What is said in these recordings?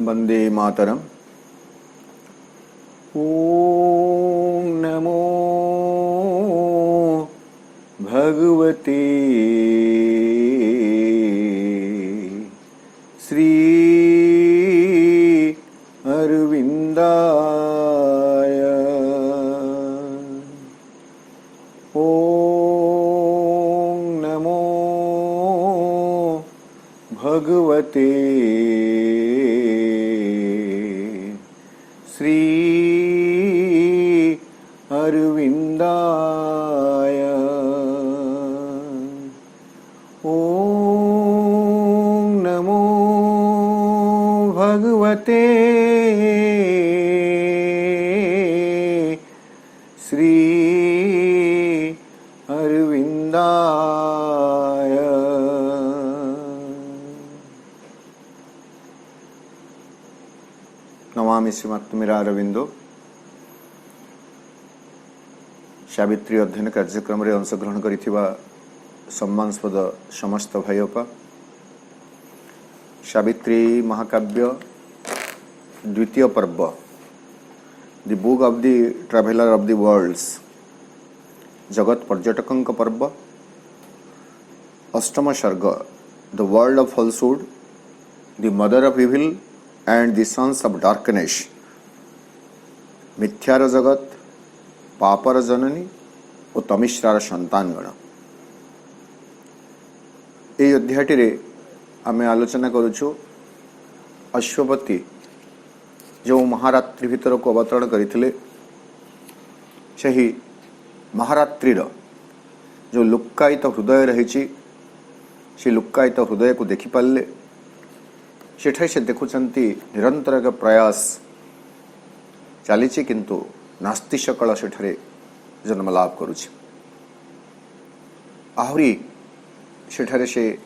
वंदे मातरम। ओम नमो भगवते श्री अरविंदाय। ओम नमो भगवते श्री अरविंदाय। ओम नमो भगवते श्री अरविंदाय। नमामि श्रीमत्तुमिरा अरविंदो। सावित्री अध्ययन कार्यक्रम रे अंशग्रहण करिथिबा सम्मानस्पद समस्त भाई बापा, सावित्री महाकाव्य द्वितीय पर्व the book of the traveller of the worlds, जगत पर्यटकं पर्व, अष्टम सर्ग the world of falsehood, the mother of evil and the sons of darkness, मिथ्यार जगत, पापर जननी और तमिश्रार संतानगण। ये अध्यायटी आम आलोचना करुचु अश्वपति जो महारात्रि भितर को अवतरण करते महारात्रिर जो लुक्कायित हृदय रही से लुक्कायित हृदय को देखिपारे से देखुंट निरंतर एक प्रयास चली किंतु नास्ति सकल सेठरे जन्म लाभ करुछि। आहरी सेठरे से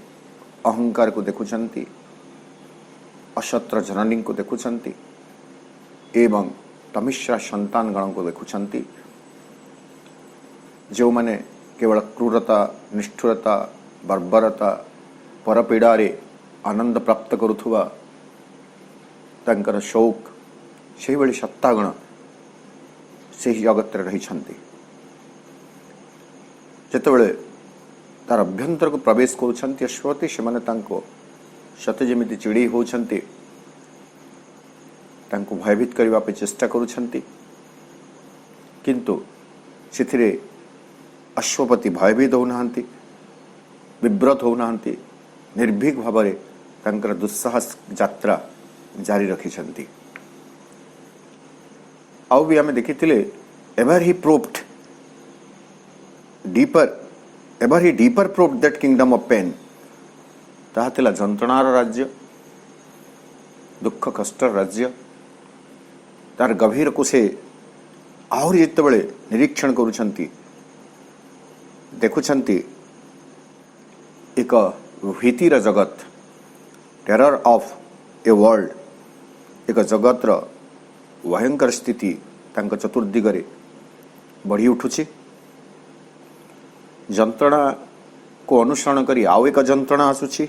अहंकार को देखुंट, अशत्र जननी को देखुंट एवं तमिश्रा संतान गण को देखुंट जो माने केवल क्रूरता, निष्ठुरता, बर्बरता, परपीड़ारे आनंद प्राप्त करुथुवा तांकर शौक से भली सत्तागण से जगत रही जितेबले तार अभ्यंतर को प्रवेश करुँच अश्वती से सते जमी चिड़ी होती भयभीत करने चेष्टा करुँच किंतु से अश्वपति भयभीत होना, विव्रत होना, निर्भीक भाव में दुस्साहस यात्रा जारी रखिछंती। आउ भी आमे देखिथिले ever he proved deeper proved that kingdom of pain, ताहा थिला जंत्रणार राज्य, दुख कष्टर राज्य। तार गभीर को से आहरी जितेबले निरीक्षण करुछंती देखुछंती एक भीतिर जगत, टेरर ऑफ ए वर्ल्ड, एक जगतर भयंकर स्थिति तांक चतुर्दिगरे बढ़ी उठुछि। जंत्रणा को अनुसरण करी आउ एक जंत्रणा आसुछि,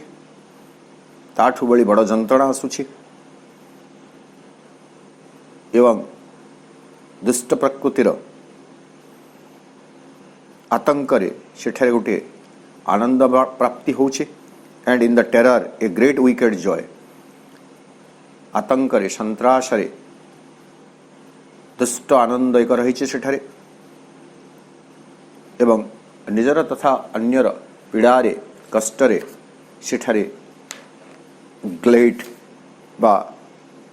ताठु बड़ी बड़ जंत्रणा आसुछि एवं दुष्ट प्रकृतिर आतंकरे सेठारे गोटे आनंद प्राप्ति होछि। And in the terror a great wicked joy, आतंकरे संत्रासरे दुष्ट आनंद एक रही सेठारे एवं निजर तथा अन्यर पीड़ारे कष्टरे सेठारे ग्लेट बा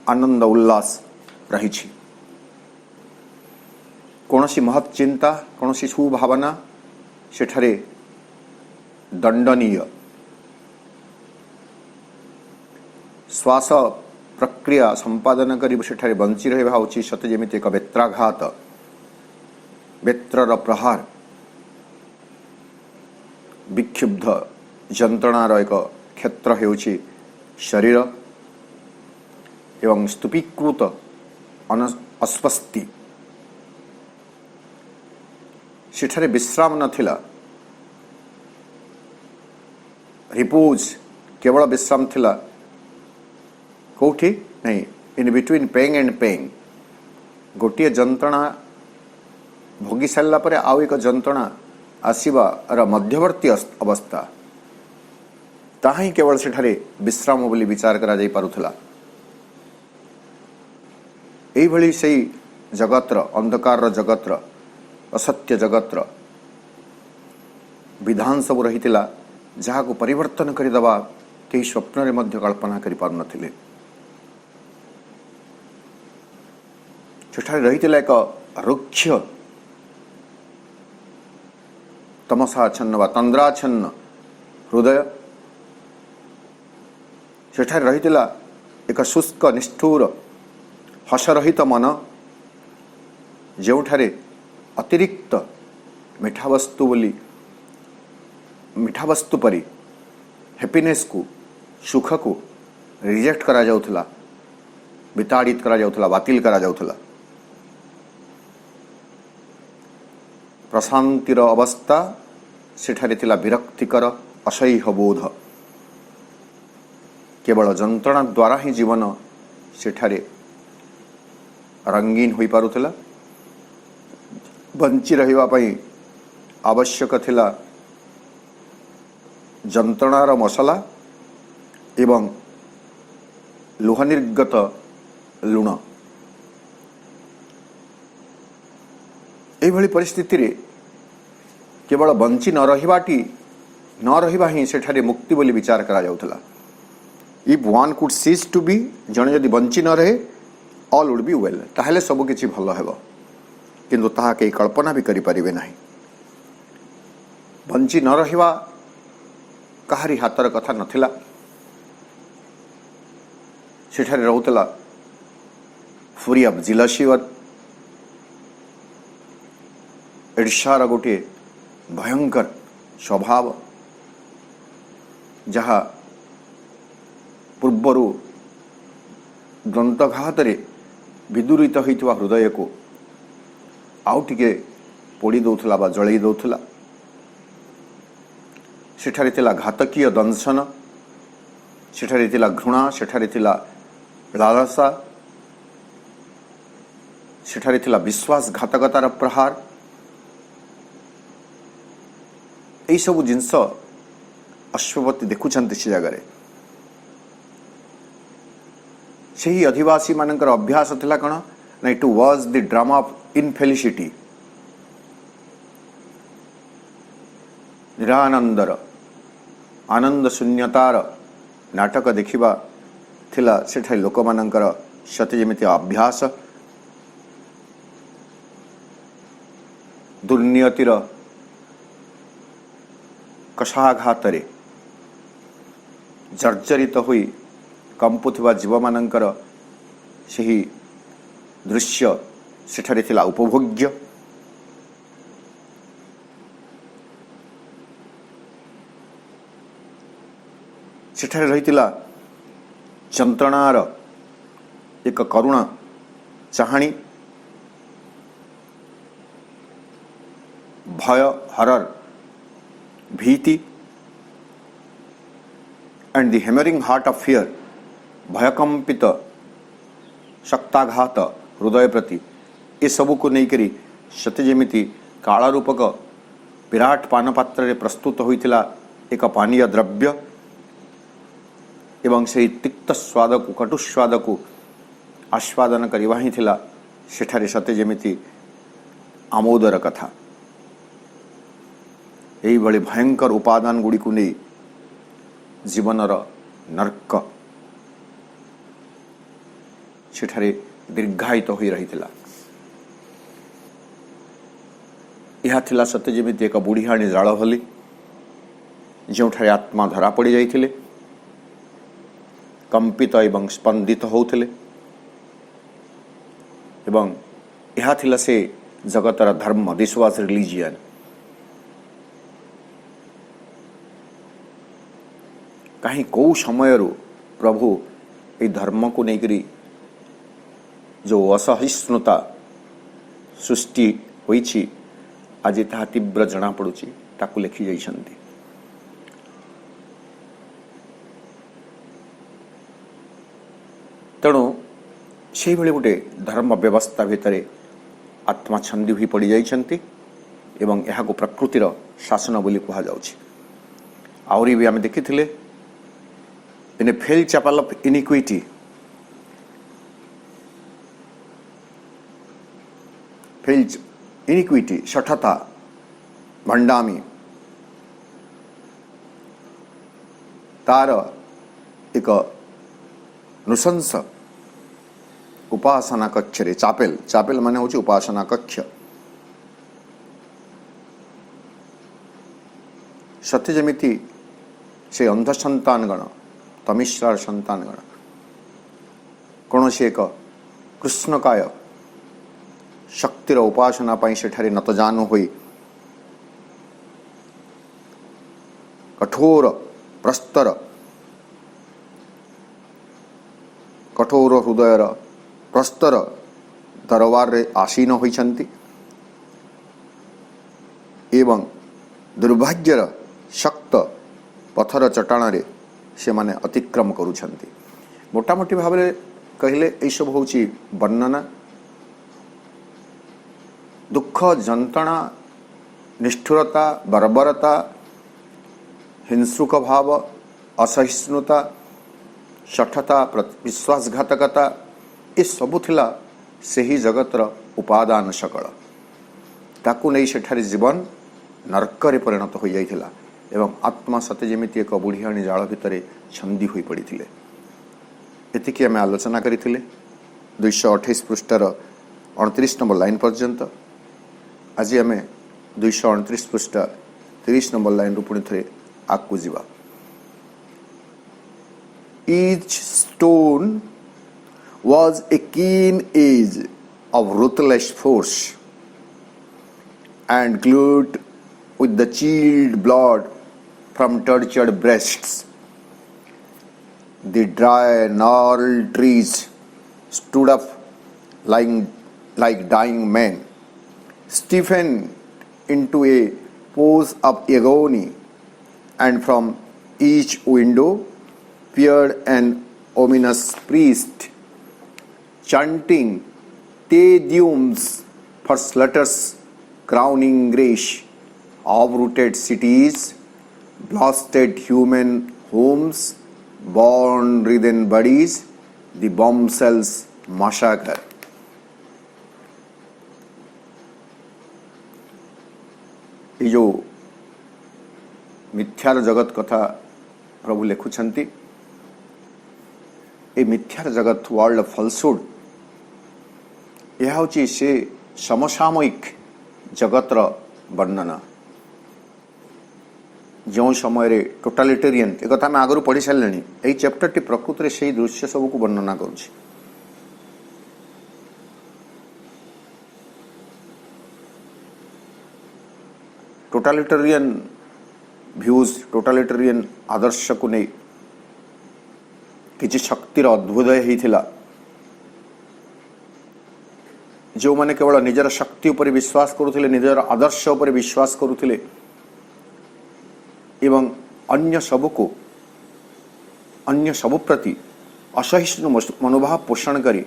आनंद उल्लास रही। कौनसी महत् चिंता, कौनसी सुभावना सेठारे दंडनीय। श्वास प्रक्रिया संपादन करी सेठारे बंची रहा उचित सते जमिति एक बेत्राघात, बेत्रर प्रहार, विक्षुब्ध जंत्रणार एक क्षेत्र हेउछि शरीर एवं स्तूपीकृत अस्वस्थि। सेठारे विश्राम नथिला, रिपोज केवल विश्राम थिला कौटी नहीं in between paying and paying गोटे जंत्रणा भोगी सारा पर आउ एक जंत्रणा आसबार मध्यवर्ती अवस्था ताहा ही केवल सेठारे विश्राम बोली विचार करा जाई पारुथला। एई भली सेई जगतर अंधकार जगतर असत्य जगतर विधान सब रही जहाँ को परिवर्तन करदे कई स्वप्न मध्य कल्पना कर पार नथिले। सेठारे रही एक रुक्ष तमसाच्छन्न व तंद्राच्छन्न हृदय सेठारे रही एक शुष्क निष्ठुर हसरहित मन जोठारे अतिरिक्त मीठा वस्तु परी हैप्पीनेस को सुख को रिजेक्ट करा जाउथला, विताड़ित करा जाउथला, बातिल करा जाउथला। प्रशांतिर अवस्था सेठारे थिला विरक्तिकर असह्य बोध। केवल जंत्रणा द्वारा ही जीवन सेठारे रंगीन होई पारुथला। बंची रहिबा पई आवश्यक थिला जंत्रणार मसला एवं लुह निर्गत लुण। एभली परिस्थिति रे केवल बंची न रहिबा ही सेठारे मुक्ति बोली विचार करा जाउथला। If one could cease to be जने यदि बंची न रहे ऑल वुड बी वेल ताहले सब किछि भलो हेबो, किंतु ताहा के कल्पना भी करि परिबे नाही। बंची न रहिबा कहारी हातर कथा नथिला। सेठारे रहउतला फुरी ऑफ जिलसीवत ईर्षार गोटे भयंकर स्वभाव जहा पूर्वर दंतघात विदूरित होइतवा हृदय को आउ टिके पोड़ी दउथला बा जळई दउथला। सेठारे थिला घातकीय दंशन, सेठारे थिला घृणा, सेठारे थिला लालसा, सेठारे थिला विश्वासघातकतार प्रहार। यही सब जिनस अश्वपति देखुंत से जगह से ही अधिवासी मानकर अभ्यास थिला कण ना it was the drama of infelicity. निरानंदर आनंद शून्यतार नाटक देखिबा थिला सेठा लोक मानकर सते जेमिति अभ्यास। दुर्नियतिर कषाघात जर्जरित होई कंपुथिबा जीव मानकर सही दृश्य सेठारे थिला उपभोग्य। सेठारे रहितिला जंत्रणार एक करुणा चाहाणी, भय हरर भीति and the hammering heart of fear भयकंपित शक्ताघात हृदय प्रति ये सबू को लेकर सते जेमिति काला रूपक विराट पानपात्र रे प्रस्तुत होइतिला एक पानीय द्रव्य एवं से तिक्त स्वाद को कटु स्वाद को आस्वादन करवा ही थिला सेठारे सते जेमिति आमोदर कथा। यही भली भयंकर उपादान गुड़ी को नहीं जीवनर नर्क सेठारे दीर्घायित होई रहितिला। यह थिला सते जेमिति एक बुढ़ियाणी जाल भली जोठारे आत्मा धरा पड़ी जाइथिले, कंपित एवं स्पंदित होउथिले एवं यह थिला से जगतर धर्म। This was religion. कहीं कौ समय प्रभु ये धर्म को लेकर जो असहिष्णुता सृष्टि होइछि आज ताहा तीव्र जना पड़ुछि ताकु लिखि जाइछन्ति। तेणु से गोटे धर्म व्यवस्था भितर आत्मा छंदी हुई पड़ जाइछन्ति एवं यहाँ को प्रकृतिर शासन बोली कहा जाउछि। आउरी भी आम देखी in a fell chapel of iniquity, fell iniquity शठता भंडामी तार एक नृशंस उपासना कक्ष रे चापेल चापेल माने होची उपासना कक्ष सत्य जमिति से अंध संतानगण तमिश्रार संतानगण कौन से एक कृष्णकाय शक्तिर उपासना पाई सेठारे नतजानु होई कठोर प्रस्तर कठोर हृदयर प्रस्तर दरबार रे आसीन होइछन्ति एवं दुर्भाग्यर शक्त पथर चटाण रे से माने अतिक्रम करुछन्ति। मोटामोटी भाव में कहले यही सब होची वर्णना। दुख जंत्रणा निष्ठुरता बर्बरता हिंसुक भाव असहिष्णुता शठता विश्वासघातकता ये सबु थिला सेही जगतर उपादान सकल ताकू नहीं सेठारे जीवन नरकरे परिणत हो जाइथिला एवं आत्मा सते जेमिति एक बुढ़ियाणी जाल भितर छंदी हुई पड़ते। एतिकी आम आलोचना करथिले 228 पृष्ठार 29 नंबर लाइन पर्यंत। आज आम 229 पृष्ठा 30 नंबर लाइन रु पुणी थे आगू जावा। Each stone was a keen edge of ruthless force and glued with the chilled blood from tortured breasts. The dry, gnarled trees stood up like dying men, stiffened into a pose of agony, and from each window peered an ominous priest, chanting Te Deums for Slaughter's crowning grace. Uprooted cities, blasted human homes, born-ridden bodies, the bomb cells massacre. ये जो मिथ्यार जगत कथा प्रभु लिखुछंती ए मिथ्यार जगत world फलसुड यह होची से समसामयिक जगतर वर्णना। जो समय टोटालिटेरियन एक कथा मैं आगु पढ़ी सारे यही चैप्टर टी प्रकृत में से दृश्य सबको वर्णना करुछि। टोटालिटेरियन भ्यूज टोटालिटेरियन आदर्श को नहीं किसी शक्तिर अद्भुदय होता जो माने केवल निजर शक्ति उपर विश्वास करुले निजर आदर्श उपर विश्वास करुले एवं अन्य सबु प्रति असहिष्णु मनोभाव पोषण करी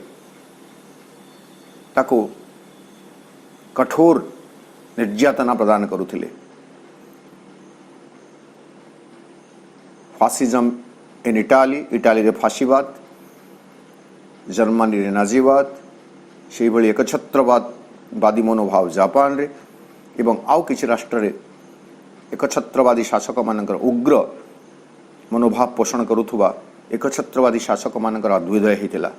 ताको कठोर निर्यातना प्रदान करुले। फासिज्म इन इटाली रे फाशीवाद, जर्मनी रे नाजीवाद, से भली एकछत्रवादी मनोभाव जापान रे एवं आउ किछि राष्ट्र रे एकछत्रवादी शासक मानकर उग्र मनोभाव पोषण करुथुवा एकछत्रवादी शासक मानकर अद्भुदय होता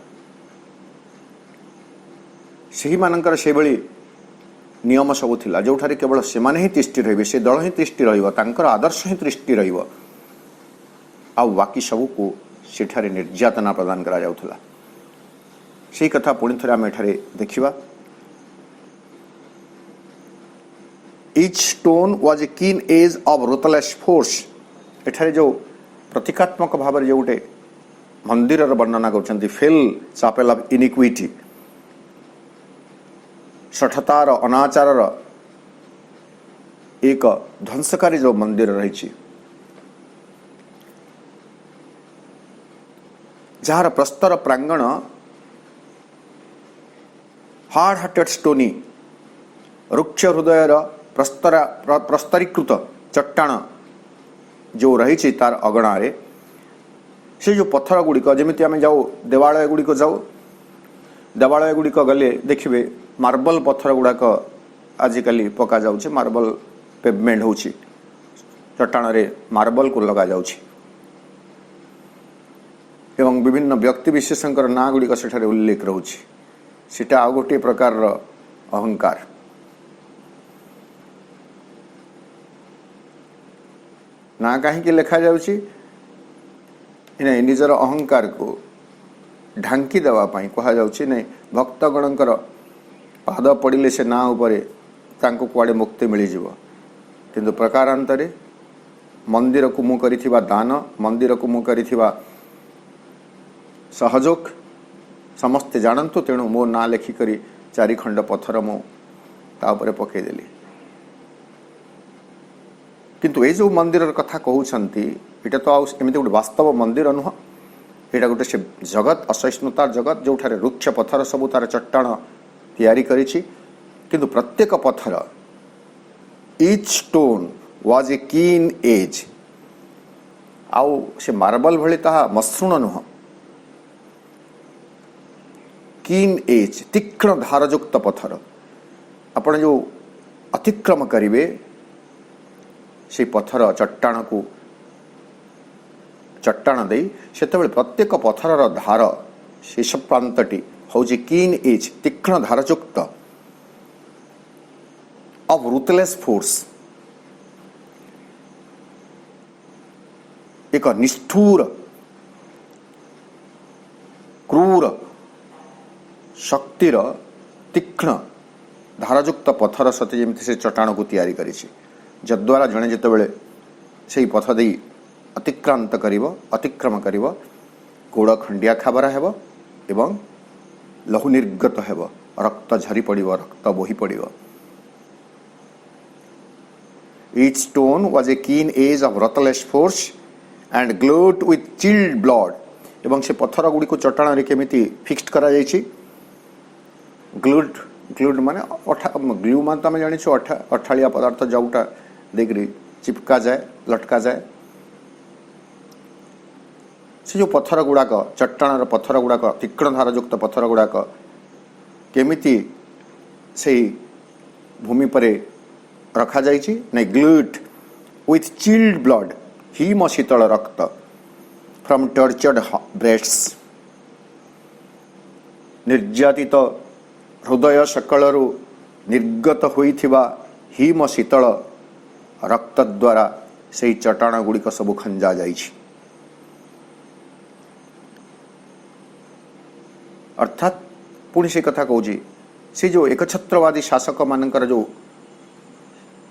से मानकर से भली नियम सबू थिला जोठारे केवल से माने ही तिष्टि रहिबे से दल ही तिष्टि रहिबो तांकर आदर्श ही तिष्टि रहिबो आ बाकी सबू को सेठारे निर्यातना प्रदान करा जाउथला। से कथा पुणी थे आम एठारे देखिबा। Each stone was a keen edge of ruthless force। एठारे जो प्रतीकात्मक भाव में जो गोटे मंदिर वर्णना कर फेल चापेल ऑफ इनिक्विटी शठतार अनाचार एक ध्वंसकारी जो मंदिर रही जार प्रस्तर प्रांगण हार्ड हार्टेड स्टोनी रुक्ष हृदय प्रस्तरीकृत चट्टाण जो रही तार अगणारे से जो पत्थर गुड़िक जमी आम जाऊ देवालय गुड़िक जाऊ देवालय गुड़िक गले देखिए मार्बल पत्थर गुड़ाक आजिकली पका जाउछि मार्बल पेवमेंट होछि चट्टाण रे मार्बल को लगा जाउछि एवं विभिन्न व्यक्ति विशेषकर ना गुड़िक सेठारे उल्लेख रोछि सेटा आ गोटे प्रकार अहंकार ना कहीं लिखा जाउछि निजर अहंकार को ढांकी देवाई कह जाउछि नहीं भक्तगणकर पाद पड़े से ना उपरे तांको कुआडे मुक्ति मिल जिवो किंतु प्रकारांतरे मंदिर को मु करिथिबा दान मंदिर को मु करिथिबा सहयोग समस्ते जानतु तेणु मो ना लेखिकरी 4 खंड पत्थर मु ता उपरे पकेदेली किंतु ये जो मंदिर कथा कहउछंती एटा तो एमती गोटे वास्तव मंदिर नुह एटा गोटे से जगत असहिष्णुतार जगत जोठारे रुक्ष पत्थर सबु तार चट्टाण तैयारी करिछि किंतु प्रत्येक पत्थर each stone was a keen as आउ से मार्बल भली ताहा मसृण नुह कीन एज तीक्ष्ण धारयुक्त पत्थर आपण जो अतिक्रम करिवे से पत्थर चट्टाण दे सेतबेले प्रत्येक पत्थर धार शेष प्रांतटी हौजी कीन एज तीक्ष्ण धारयुक्त ऑफ रूथलेस फोर्स एक निष्ठुर क्रूर शक्तिर तीक्ष्ण धारयुक्त पत्थर सते जेमती से चट्टाण को तैयारी करिछि जद्वारा जणे जेतेबेले सेही पथ दे अतिक्रांत करिवो अतिक्रम करिवो गोड़ खंडिया खाबरा हेबो एवं लहु निर्गत हेबो रक्त झरी पड़िवो रक्त बोही पड़िवो each stone was a keen edge of ruthless force and glued with chilled blood एवं से पत्थर गुड़ी को चट्टाण रे केमिति फिक्स्ड करा जायछि ग्लूड ग्लूड माने ग्लू मान तो आम जानी अठाड़िया पदार्थ जोटा देकरी चिपका जाए लटका जाए से जो पत्थर गुड़ाक चट्टाण पत्थर गुड़ाक तीक्ष्ण धारयुक्त पत्थर गुड़ाक केमिति से भूमि पर रखा जाइछि नै ग्लूड विथ चिल्ड ब्लड हिम शीतल रक्त फ्रॉम टर्चर्ड ब्रेस्ट्स निर्यातित हृदय सकलरू निर्गत होइथिबा हिम शीतल रक्त द्वारा से चट्टाण गुड़िक सबु खंजा जाइछि अर्थात पुणी से कथा कहूँ से जो एकछत्रवादी शासक मानकर जो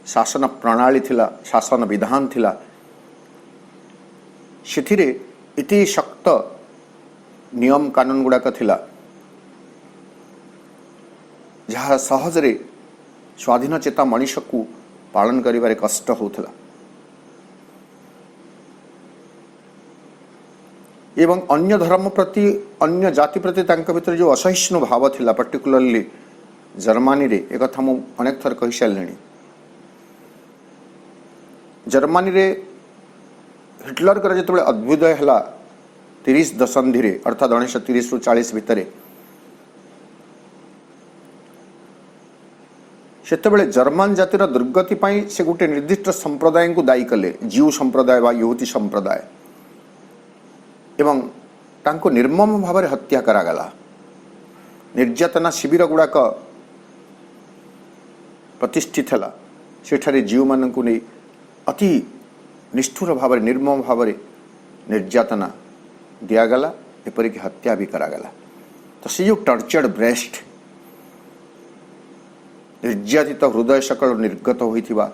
शासन प्रणाली थिला शासन विधान थिला सेथिरे इति शक्त नियम कानून गुड़ाक थिला जहाँ सहजरे स्वाधीन चेता मनीष को पालन करिबारे कष्ट होउथला एवं अन्य धर्म प्रति अन्य जाति प्रति तांक भितर जो असहिष्णु भाव थिला पर्टिकुलरली जर्मनी रे एक कथा मु अनेक थर कहि सारलेनी जर्मनी रे हिटलर कर जेतबेले अभ्युदय हला 30 दशंधि रे अर्थात 1930 रु 40 भितरे सेतबेले जर्मन जातिर दुर्गति पाई से गोटे निर्दिष्ट संप्रदाय को दायी कले जीव संप्रदाय वा यहूदी संप्रदाय एवं तांको निर्मम भाव में हत्या करागला निर्यातना शिविर गुड़ाक प्रतिष्ठित है सेठारे जीव मानक नहीं अति निष्ठुर भाव निर्मम भाव निर्यातना दिगला एपरिक हत्या भी करागला तो से जो टर्चर्ड ब्रेस्ट निर्यातित हृदय सकल निर्गत होइथिबा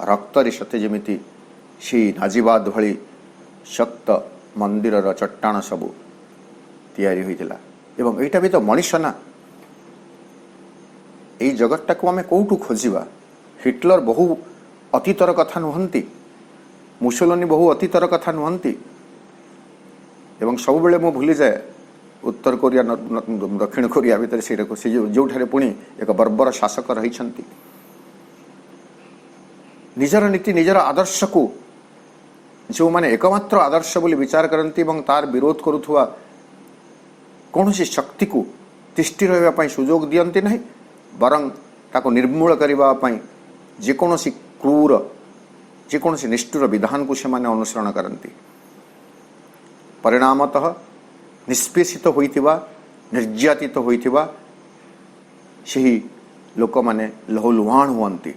रक्त सते जमिति से नाजीवाद भली शक्त मंदिर चट्टाण सबू तैयारी होइथिला एवं एटा भी तो मनीष ना यही जगतटा को आम कौटू खोजा हिटलर बहु अतीतर कथा नुहंती मुसोलिनी बहु अतीतर कथा नुहंती एवं सब बेले मु भूली जाए उत्तर कोरिया दक्षिण कोरिया भितर से जो पुणी एक बर्बर शासक रही निजर नीति निजर आदर्श को जो माने एकमात्र आदर्श बोली विचार करती तार विरोध करुवा कौन सी शक्ति को तिष्ठि रहा सुजोग दियंती नहीं बरं ताको निर्मूल करने जेकोसी क्रूर जेकोसी निष्ठुर विधान को से अनुसरण करती परिणामतः निष्पेषित होइथिबा निर्यातित होइथिबा सही लोक माने लहुलुहाण हुअन्ति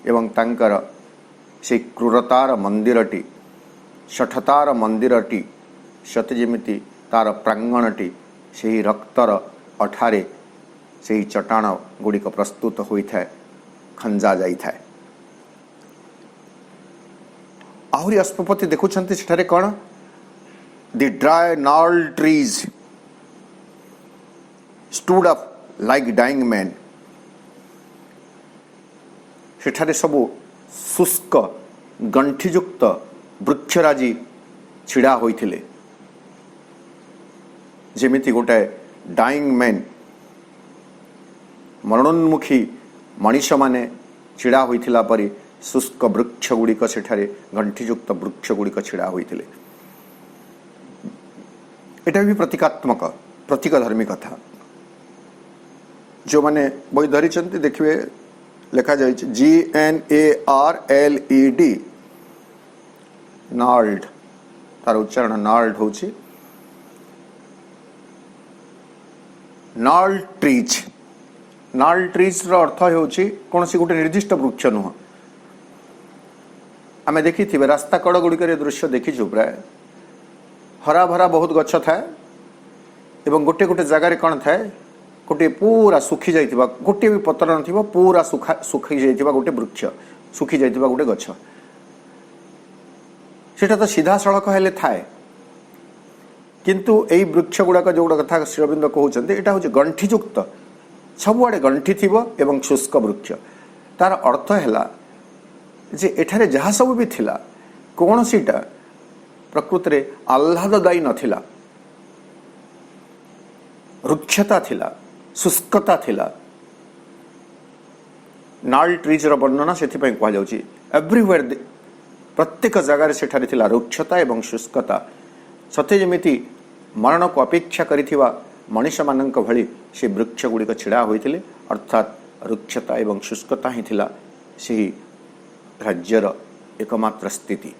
एवं तांकर से क्रूरतार मंदिरटी शठतार मंदिरटी सते जेमिति तार प्रांगणटी से रक्तर अठारे से चट्टाण गुड़िक प्रस्तुत होता है खंजा जाए आहरी अश्वपति देखुं सेठारे कौन The dry gnarled trees stood up like dying men. सेठारे सबु शुष्क गंठीयुक्त वृक्षराजी छिड़ा होइथिले जेमिति गोटे डाइंग मैन मरणोन्मुखी मनीष माने छिड़ा होइथिला परि शुष्क वृक्ष गुड़िक सेठारे गंठीयुक्त वृक्ष गुड़िक छिड़ा होइथिले एटा भी प्रतीकात्मक प्रतीकधर्मी कथा जो माने बही धरी देखिए लिखा जाए GNARLED नार्ल्ड तार उच्चारण नार्ल्ड होची नार्ल्ड ट्रीज रो अर्थ होची कौन सी गोटे निर्दिष्ट वृक्ष नुह आमे देखी थिबे रास्ता कड़ गुड़िक दृश्य देखीचु प्राय हरा भरा बहुत गछ थाए एवं गोटे गोटे जगार कौन थाए गोटे पूरा सुखी जाइथिबा गोटे भी पत्र नथिबा पूरा सुखी जाइथिबा गोटे वृक्ष सुखी जाइथिबा गोटे गछ सेटा तो सीधा सड़क हेले थाए किंतु एई वृक्ष गुड़ाक जो कथा श्री अरविंद कहउछन्ते एटा होचे गंठीयुक्त सबुआडे गंठी थिबो एवं शुष्क वृक्ष तार अर्थ हैला जे एठारे जहा सब भी थिला कौन सीटा प्रकृति रे आह्लाददायी नथिला रुक्षता थिला शुष्कता थिला नाल ट्रीज रो वर्णना सेथि पय कहला जाउची एवरीवेयर प्रत्येक जगार सेठारे थिला रुक्षता एवं शुष्कता सते जेमिति मरण को अपेक्षा करिथिबा मनुष्य मानक भली से वृक्ष गुड़िक छिड़ा होइथिले अर्थात रुक्षता एवं शुष्कता ही थिला सेही राज्यर एकमात्र स्थिति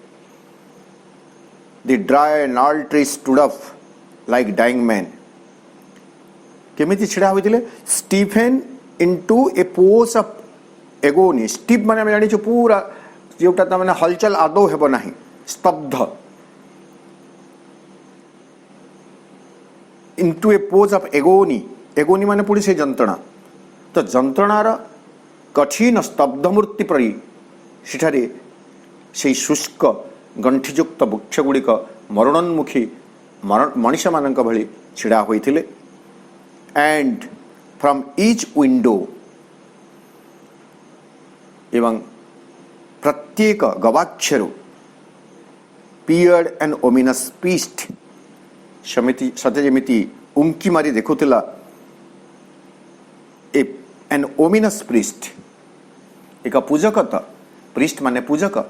The dry gnarled trees stood up like dying men. केमिति छिड़ा होइथिले stiffen into a pose of agony स्टीप माने हम जानि छु पूरा जोटा त माने हलचल आदौ हेबो नाही स्तब्ध into a pose of agony agony माने पुडी से जंत्रणा तो जंत्रणार कठिन स्तब्ध मूर्ति परि सेठारे से शुष्क गंठीयुक्त वृक्ष गुड़िक मरणोन्मुखी मनीष मानक भली छिड़ा होइथिले एंड फ्रॉम ईच विंडो एवं प्रत्येक गवाक्षरु पियर्ड एंड ओमिनस पीस्ट समिति सते जेमिति उंकी मारी देखुतिला एन ओमिनस प्रीस्ट एक पूजक त प्रीस्ट माने पूजक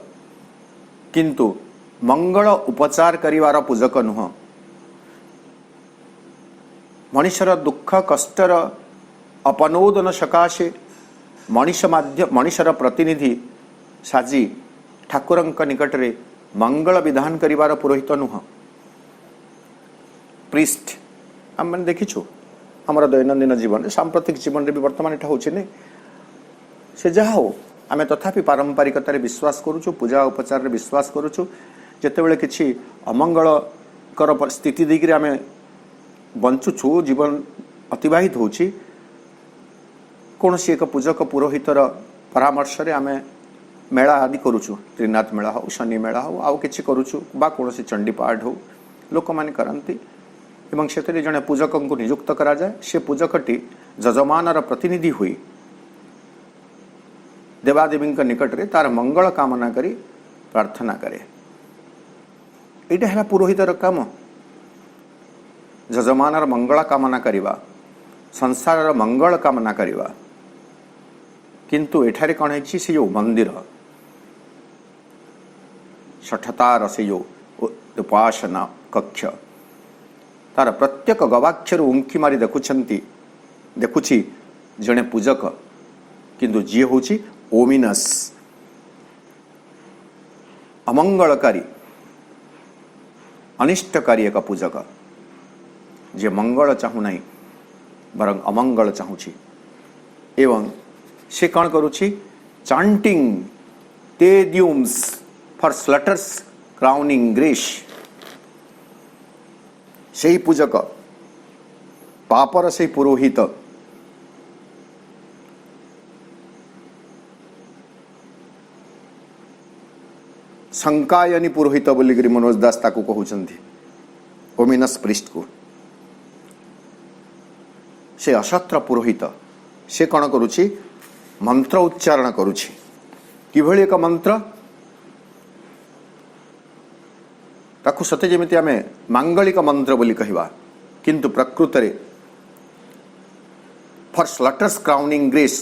किंतु मंगल उपचार करिवार पूजक नुह मनुष्यर दुख कष्टर अपनोदन सकाशे मनुष्यर प्रतिनिधि साजी ठाकुरंक निकटरे मंगल विधान करिवार पुरोहित नुह प्रीस्ट आम मैंने देखीचु आमर दैनंदिन जीवन सांप्रतिक जीवन में भी वर्तमान एटा होछि नै से जहा हो आमे तथापि पारंपरिकतार विश्वास करूछु पूजा उपचार रे विश्वास करूछु जेतेबेले किछि अमंगलकर स्थिति देकरी आमे बंचुछु जीवन अतिबाहित होछि कोनसी एक पूजक पुरोहितर परामर्श रे आमे मेला आदि करूछु त्रिनाथ मेला हो शनि मेला हो आउ किछि करूछु बा कोनसी चंडी पाठ हो लोक माने करंती एवं क्षेत्र जड़े पूजक को नियुक्त करा जाए से पूजकटी जजमानर प्रतिनिधि हुई देवादेवी निकट रे तार मंगल कामना करी प्रार्थना करे। यहाँ है पुरोहितर काम ଯଜମାନର ମଙ୍ଗଳ କାମନା କରିବା, ସଂସାରର ମଙ୍ଗଳ କାମନା କରିବା। କିନ୍ତୁ ଏଠାରେ କ'ଣ ହେଇଛି, ସେ ଯେଉଁ ମନ୍ଦିର ଷଠତାର ସେ ଯେଉଁ ଉପାସନା କକ୍ଷ, ତାର ପ୍ରତ୍ୟେକ ଗବାକ୍ଷରୁ ଉଙ୍କି ମାରି ଦେଖୁଛି ଜଣେ ପୂଜକ, କିନ୍ତୁ ଯିଏ ହେଉଛି ଓମିନସ୍, ଅମଙ୍ଗଳକାରୀ, ଅନିଷ୍ଟକାରୀ ଏକ ପୂଜକ, ଯିଏ ମଙ୍ଗଳ ଚାହୁଁନାହିଁ ବରଂ ଅମଙ୍ଗଳ ଚାହୁଁଛି। ଏବଂ ସେ କ'ଣ କରୁଛି, ଚାଣ୍ଟିଂ ତେ ଦ୍ୟୁମ୍ସ ଫର୍ ସ୍ଲଟର୍ସ କ୍ରାଉନିଂ ଗ୍ରେସ୍। ସେହି ପୂଜକ, ପାପର ସେହି ପୁରୋହିତ, ଶଙ୍କାୟନୀ ପୁରୋହିତ ବୋଲିକିରି ମନୋଜ ଦାସ ତାକୁ କହୁଛନ୍ତି, ଓମିନସ୍ ପ୍ରିଷ୍ଟକୁ। ସେ ଅସତ୍ର ପୁରୋହିତ, ସେ କ'ଣ କରୁଛି, ମନ୍ତ୍ର ଉଚ୍ଚାରଣ କରୁଛି। କିଭଳି ଏକ ମନ୍ତ୍ର, ତାକୁ ସତେ ଯେମିତି ଆମେ ମାଙ୍ଗଳିକ ମନ୍ତ୍ର ବୋଲି କହିବା, କିନ୍ତୁ ପ୍ରକୃତରେ ଫର୍ ସ୍ଲଟର୍ସ କ୍ରାଉନିଂ ଗ୍ରେସ୍,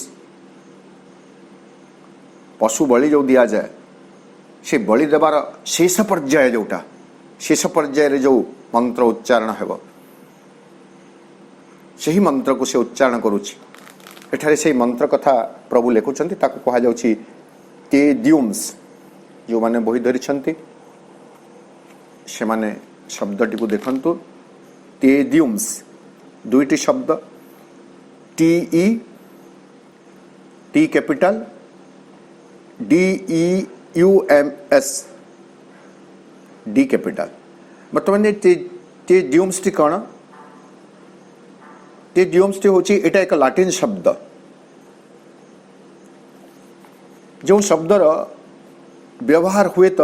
ପଶୁ ବଳି ଯେଉଁ ଦିଆଯାଏ, ସେ ବଳି ଦେବାର ଶେଷ ପର୍ଯ୍ୟାୟ ଯେଉଁଟା, ଶେଷ ପର୍ଯ୍ୟାୟରେ ଯେଉଁ ମନ୍ତ୍ର ଉଚ୍ଚାରଣ ହେବ, ସେହି ମନ୍ତ୍ରକୁ ସେ ଉଚ୍ଚାରଣ କରୁଛି। ଏଠାରେ ସେହି ମନ୍ତ୍ର କଥା ପ୍ରଭୁ ଲେଖୁଛନ୍ତି, ତାକୁ କୁହାଯାଉଛି ତେ ଦ୍ୟୁମ୍ସ। ଯେଉଁମାନେ ବହି ଧରିଛନ୍ତି ସେମାନେ ଶବ୍ଦଟିକୁ ଦେଖନ୍ତୁ, ତେ ଦ୍ୟୁମ୍ସ, ଦୁଇଟି ଶବ୍ଦ, TE, ଟି କ୍ୟାପିଟାଲ, DEUMS, ଡି କ୍ୟାପିଟାଲ। ବର୍ତ୍ତମାନ ତେ ଦ୍ୟୁମ୍ସଟି କ'ଣ, ତେ ଦ୍ୟୁମ୍ସଟି ହେଉଛି ଏଇଟା ଏକ ଲାଟିନ୍ ଶବ୍ଦ, ଯେଉଁ ଶବ୍ଦର ବ୍ୟବହାର ହୁଏତ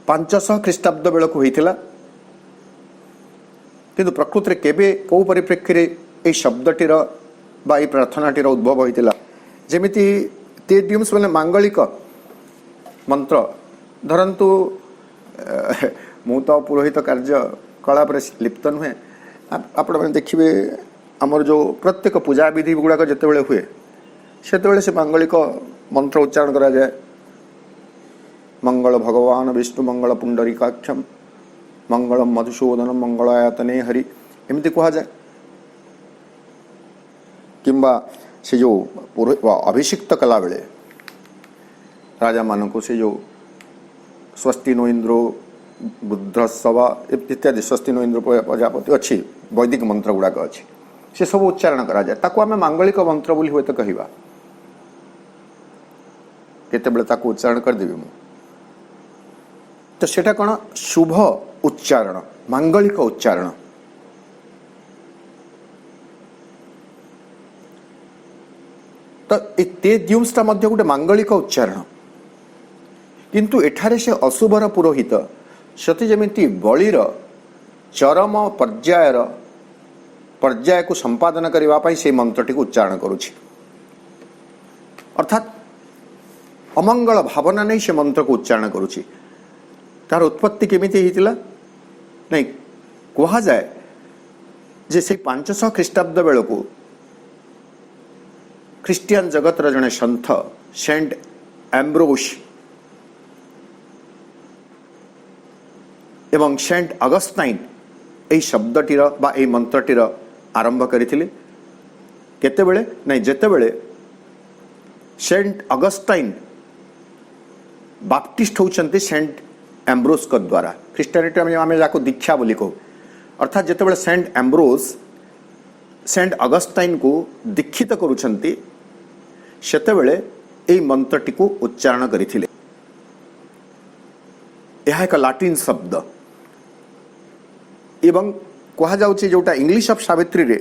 500 ଖ୍ରୀଷ୍ଟାବ୍ଦ ବେଳକୁ ହୋଇଥିଲା, କିନ୍ତୁ ପ୍ରକୃତରେ କେବେ କେଉଁ ପରିପ୍ରେକ୍ଷୀରେ ଏହି ଶବ୍ଦଟିର ବା ଏହି ପ୍ରାର୍ଥନାଟିର ଉଦ୍ଭବ ହୋଇଥିଲା। ଯେମିତି ତେ ଦ୍ୟୁମ୍ସ ମାନେ ମାଙ୍ଗଳିକ ମନ୍ତ୍ର। ଧରନ୍ତୁ ମୁଁ ତ ପୁରୋହିତ କାର୍ଯ୍ୟକଳାପରେ ଲିପ୍ତ ନୁହେଁ, ଆପଣମାନେ ଦେଖିବେ ଆମର ଯେଉଁ ପ୍ରତ୍ୟେକ ପୂଜାବିଧି ଗୁଡ଼ାକ ଯେତେବେଳେ ହୁଏ, ସେତେବେଳେ ସେ ମାଙ୍ଗଳିକ ମନ୍ତ୍ର ଉଚ୍ଚାରଣ କରାଯାଏ। ମଙ୍ଗଳ ଭଗବାନ ବିଷ୍ଣୁ ମଙ୍ଗଳ ପୁଣ୍ଡରୀକାକ୍ଷମ ମଙ୍ଗଳମ ମଧୁସୂଦନ ମଙ୍ଗଳାୟତନେ ହରି, ଏମିତି କୁହାଯାଏ। କିମ୍ବା ସେ ଯେଉଁ ଅଭିଷିକ୍ତ କଲାବେଳେ ରାଜାମାନଙ୍କୁ ସେ ଯେଉଁ ସ୍ୱସ୍ତି नो ଇନ୍ଦ୍ର ବୁଦ୍ଧସଭା ଇତ୍ୟାଦି ସ୍ୱସ୍ତି नो ଇନ୍ଦ୍ର ପ୍ରଜାପତି ଅଛି, ବୈଦିକ ମନ୍ତ୍ର ଗୁଡ଼ାକ ଅଛି, ସେସବୁ ଉଚ୍ଚାରଣ କରାଯାଏ। ତାକୁ ଆମେ ମାଙ୍ଗଳିକ ମନ୍ତ୍ର ବୋଲି ହୁଏତ କହିବା। କେତେବେଳେ ତାକୁ ଉଚ୍ଚାରଣ କରିଦେବି ମୁଁ, ତ ସେଟା କ'ଣ, ଶୁଭ ଉଚ୍ଚାରଣ, ମାଙ୍ଗଳିକ ଉଚ୍ଚାରଣ। ତ ଏ ତେ ଦ୍ୟୁମ୍ସଟା ମଧ୍ୟ ଗୋଟେ ମାଙ୍ଗଳିକ ଉଚ୍ଚାରଣ, କିନ୍ତୁ ଏଠାରେ ସେ ଅଶୁଭର ପୁରୋହିତ, ସତେ ଯେମିତି ବଳିର ଚରମ ପର୍ଯ୍ୟାୟକୁ ସମ୍ପାଦନ କରିବା ପାଇଁ ସେହି ମନ୍ତ୍ରଟିକୁ ଉଚ୍ଚାରଣ କରୁଛି। ଅର୍ଥାତ୍ ଅମଙ୍ଗଳ ଭାବନା ନେଇ ସେ ମନ୍ତ୍ରକୁ ଉଚ୍ଚାରଣ କରୁଛି। ତାର ଉତ୍ପତ୍ତି କେମିତି ହେଇଥିଲା, ନାଇଁ କୁହାଯାଏ ଯେ ସେଇ 500 ଖ୍ରୀଷ୍ଟାବ୍ଦ ବେଳକୁ ଖ୍ରୀଷ୍ଟିଆନ ଜଗତର ଜଣେ ସନ୍ଥ ସେଣ୍ଟ ଆମ୍ବ୍ରୋସ୍ ଏବଂ ସେଣ୍ଟ ଅଗଷ୍ଟାଇନ୍ ଏହି ଶବ୍ଦଟିର ବା ଏହି ମନ୍ତ୍ରଟିର ଆରମ୍ଭ କରିଥିଲେ। କେତେବେଳେ, ନାଇଁ ଯେତେବେଳେ ସେଣ୍ଟ ଅଗଷ୍ଟାଇନ୍ ବାପ୍ଟିଷ୍ଟ ହେଉଛନ୍ତି ସେଣ୍ଟ ଆମ୍ବ୍ରୋସ୍ଙ୍କ ଦ୍ୱାରା, ଖ୍ରୀଷ୍ଟିଆନିଟି ଆମେ ଯାହାକୁ ଦୀକ୍ଷା ବୋଲି କହୁ, ଅର୍ଥାତ୍ ଯେତେବେଳେ ସେଣ୍ଟ ଆମ୍ବ୍ରୋସ୍ ସେଣ୍ଟ ଅଗଷ୍ଟାଇନ୍କୁ ଦୀକ୍ଷିତ କରୁଛନ୍ତି, ସେତେବେଳେ ଏହି ମନ୍ତ୍ରଟିକୁ ଉଚ୍ଚାରଣ କରିଥିଲେ। ଏହା ଏକ ଲାଟିନ୍ ଶବ୍ଦ ଏବଂ କୁହାଯାଉଛି, ଯେଉଁଟା ଇଂଲିଶ ଅଫ୍ ସାବିତ୍ରୀରେ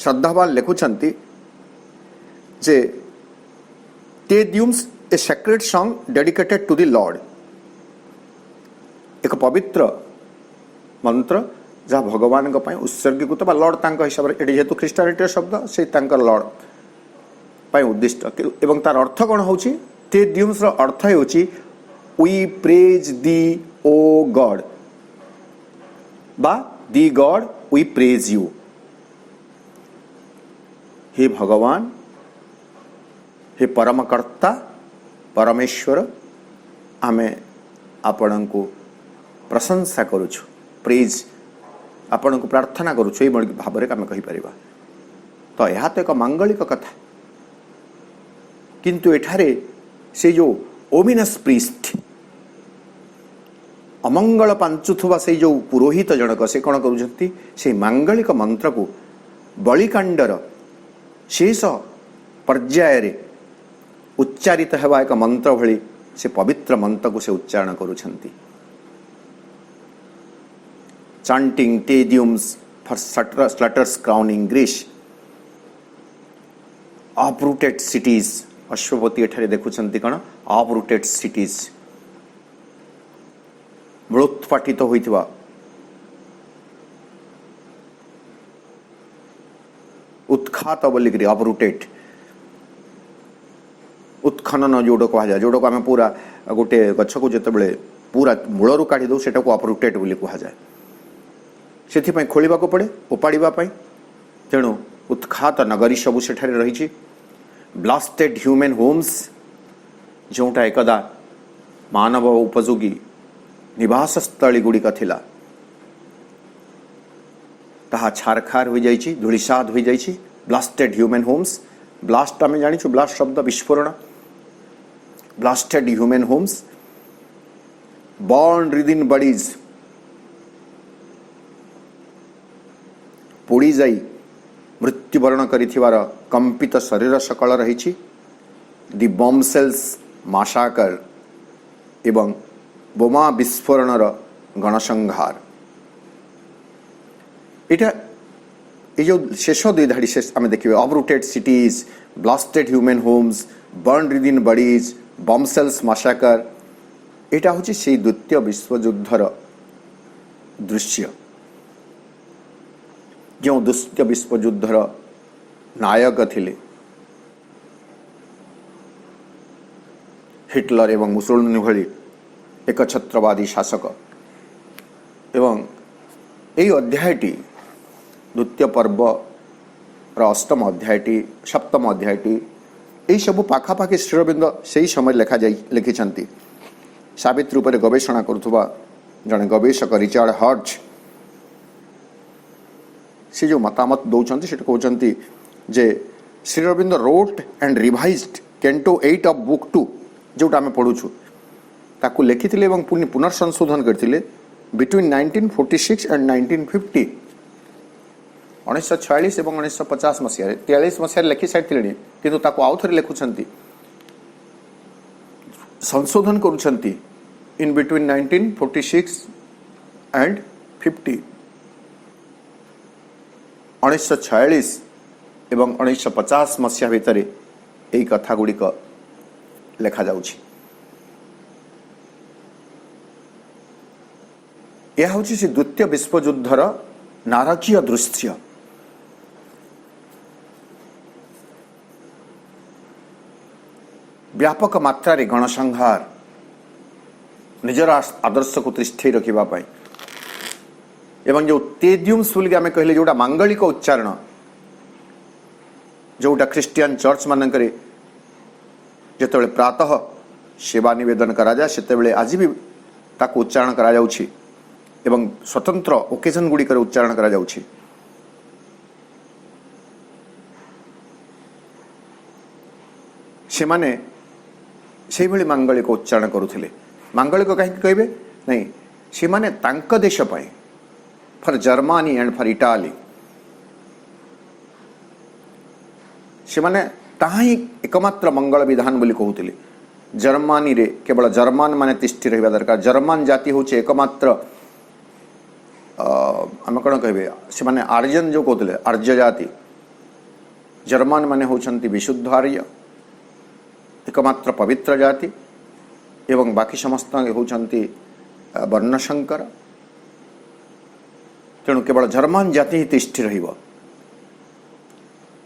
ଶ୍ରଦ୍ଧାବାନ ଲେଖୁଛନ୍ତି ଯେ ତେ ଦ୍ୟୁମ୍ସ ଏ ସେକ୍ରେଟ୍ ସଙ୍ଗ ଡେଡିକେଟେଡ୍ ଟୁ ଦି ଲର୍ଡ, ଏକ ପବିତ୍ର ମନ୍ତ୍ର ଯାହା ଭଗବାନଙ୍କ ପାଇଁ ଉତ୍ସର୍ଗୀକୃତ ବା ଲର୍ଡ ତାଙ୍କ ହିସାବରେ, ଏଠି ଯେହେତୁ ଖ୍ରୀଷ୍ଟିଆନିଟିର ଶବ୍ଦ, ସେ ତାଙ୍କର ଲର୍ଡ ପାଇଁ ଉଦ୍ଦିଷ୍ଟ। ଏବଂ ତାର ଅର୍ଥ କ'ଣ ହେଉଛି, ତେ ଦ୍ୟୁମ୍ସର ଅର୍ଥ ହେଉଛି ୱି ପ୍ରେଜ୍ ଦି ଓ ଗଡ୍, बा दी गॉड वी प्रेज यू। हे भगवान, हे परमकर्ता परमेश्वर, आमे आपण को प्रशंसा करुछु, प्रेज आपण को प्रार्थना करुछु, ये भाव में आम कहीपर। तो यह तो एक मांगलिक कथा, किंतु एठारे से जो ओमिनस प्रीस्ट अमंगल पांचुथुवा से जो पुरोहित जनक से कौन करुछंती, से मांगलिक मंत्र को बलिकांडर शेष पर्याय रे उच्चारित हेबा एक मंत्र भली से पवित्र मंत्र को से उच्चारण करुछंती। Chanting Te Deums for slaughter's crowning grace, uprooted cities, Ashwapati एठारे देखुछंती कौन अपरूटेड सिटीज, मूलोत्पाटित होइथिबा उत्खात बोलिकी अपरूटेड, उत्खनन जोड़ कह जाए, जोड़ को आम पूरा गोटे गछ को जिते पूरा मूलरू काढ़ी दो सेटा को अपरूटेड बोली कह जाए। से खोलिबा को पड़े उपाड़िबा पई, तेणु उत्खात नगरी सबू सेठारे रही। ब्लास्टेड ह्यूमन होम्स, जोटा एकदा मानव उपयोगी निवास स्थली गुड़िक थिला, ताहा छारखार हो जाइछि, धूलिसाद हो जाइछि। ब्लास्टेड ह्यूमन होम्स, ब्लास्ट आम जानिछु, ब्लास्ट शब्द विस्फोरण। Blasted human homes, burn within bodies, पोड़ी जाई मृत्युवरण करिथिवार कंपित शरीर सकल रही। दि बॉम्ब सेल्स मासाकर एवं बोमा विस्फोरणर गणसंहार। इटा ये जो शेष दुई धाड़ी शेष आम देखिए, uprooted cities, blasted human homes, burn within bodies, bomb shells massacre, यहाँ हूँ से द्वितीय विश्वयुद्धर दृश्य। जो द्वितीय विश्वयुद्धर नायक थिले हिटलर एवं मुसोलिनी भली एकछत्रवादी शासक। एवं यही अध्यायटी द्वितीय पर्व अष्टम अध्यायटी सप्तम अध्यायटी यही सब पाखापाखि श्रीअरविंद से ही समय लिखिछंती। सावित्री उपर गवेषणा करुवा जड़े गवेषक रिचार्ड हर्च से जो मतामत दौरान से कहते जे Sri Aurobindo wrote and revised canto 8 of book 2 जोटा आम पढ़ुछु ताकू लिखिथिले एवं पुनर्संशोधन करथिले बिटवीन 1946 एंड 1950। 1946 एवं 1950 मसीह 43 मसीह लिखि सारी किंतु ताकू आउ थरे लिखुछंती, संशोधन करुछंती इन बिटवीन 1946 एंड 50। 1946 एवं 1950 मसीहा भितर यही कथा गुड़िक लेखा जाउछि। यह हूँ से द्वितीय विश्वयुद्धर नारकीय दृश्य। व्यापक मात्रा रे गणसंहार निजर आदर्श को तिष्ठे रखिबा पाई एवं जो तेदियुम्स बोलिक आम कहले जोटा मांगलिक उच्चारण जोटा ख्रिस्टियन चर्च मानकरे जेतेबेले प्रातः सेवा निवेदन करा जाए सेतेबेले आज भी ताको उच्चारण करा जाउछि एवं स्वतंत्र ओकेजन गुड़ी कर उच्चारण करा जाउछि। से माने से भली मांगलिक उच्चारण करुथिले। मांगलिक कहीं कहबे नहीं, से माने तांक देश पाई for Germany and for Italy, से माने ताही एकमात्र मंगल विधान बोली कहउथिले। जर्मनी रे केवल जर्मन माने तिष्ठि रहिबा दरकार। जर्मन जाति होचे एकमात्र आम कौन कहे से माने आर्यन जो कहते आर्य जाति, जर्मन माने होचंती विशुद्ध आर्य एकमात्र पवित्र जाति एवं बाकी समस्त होचंती वर्णशंकर। तेणु केवल जर्मन जाति ही तिष्ठि रहिबो।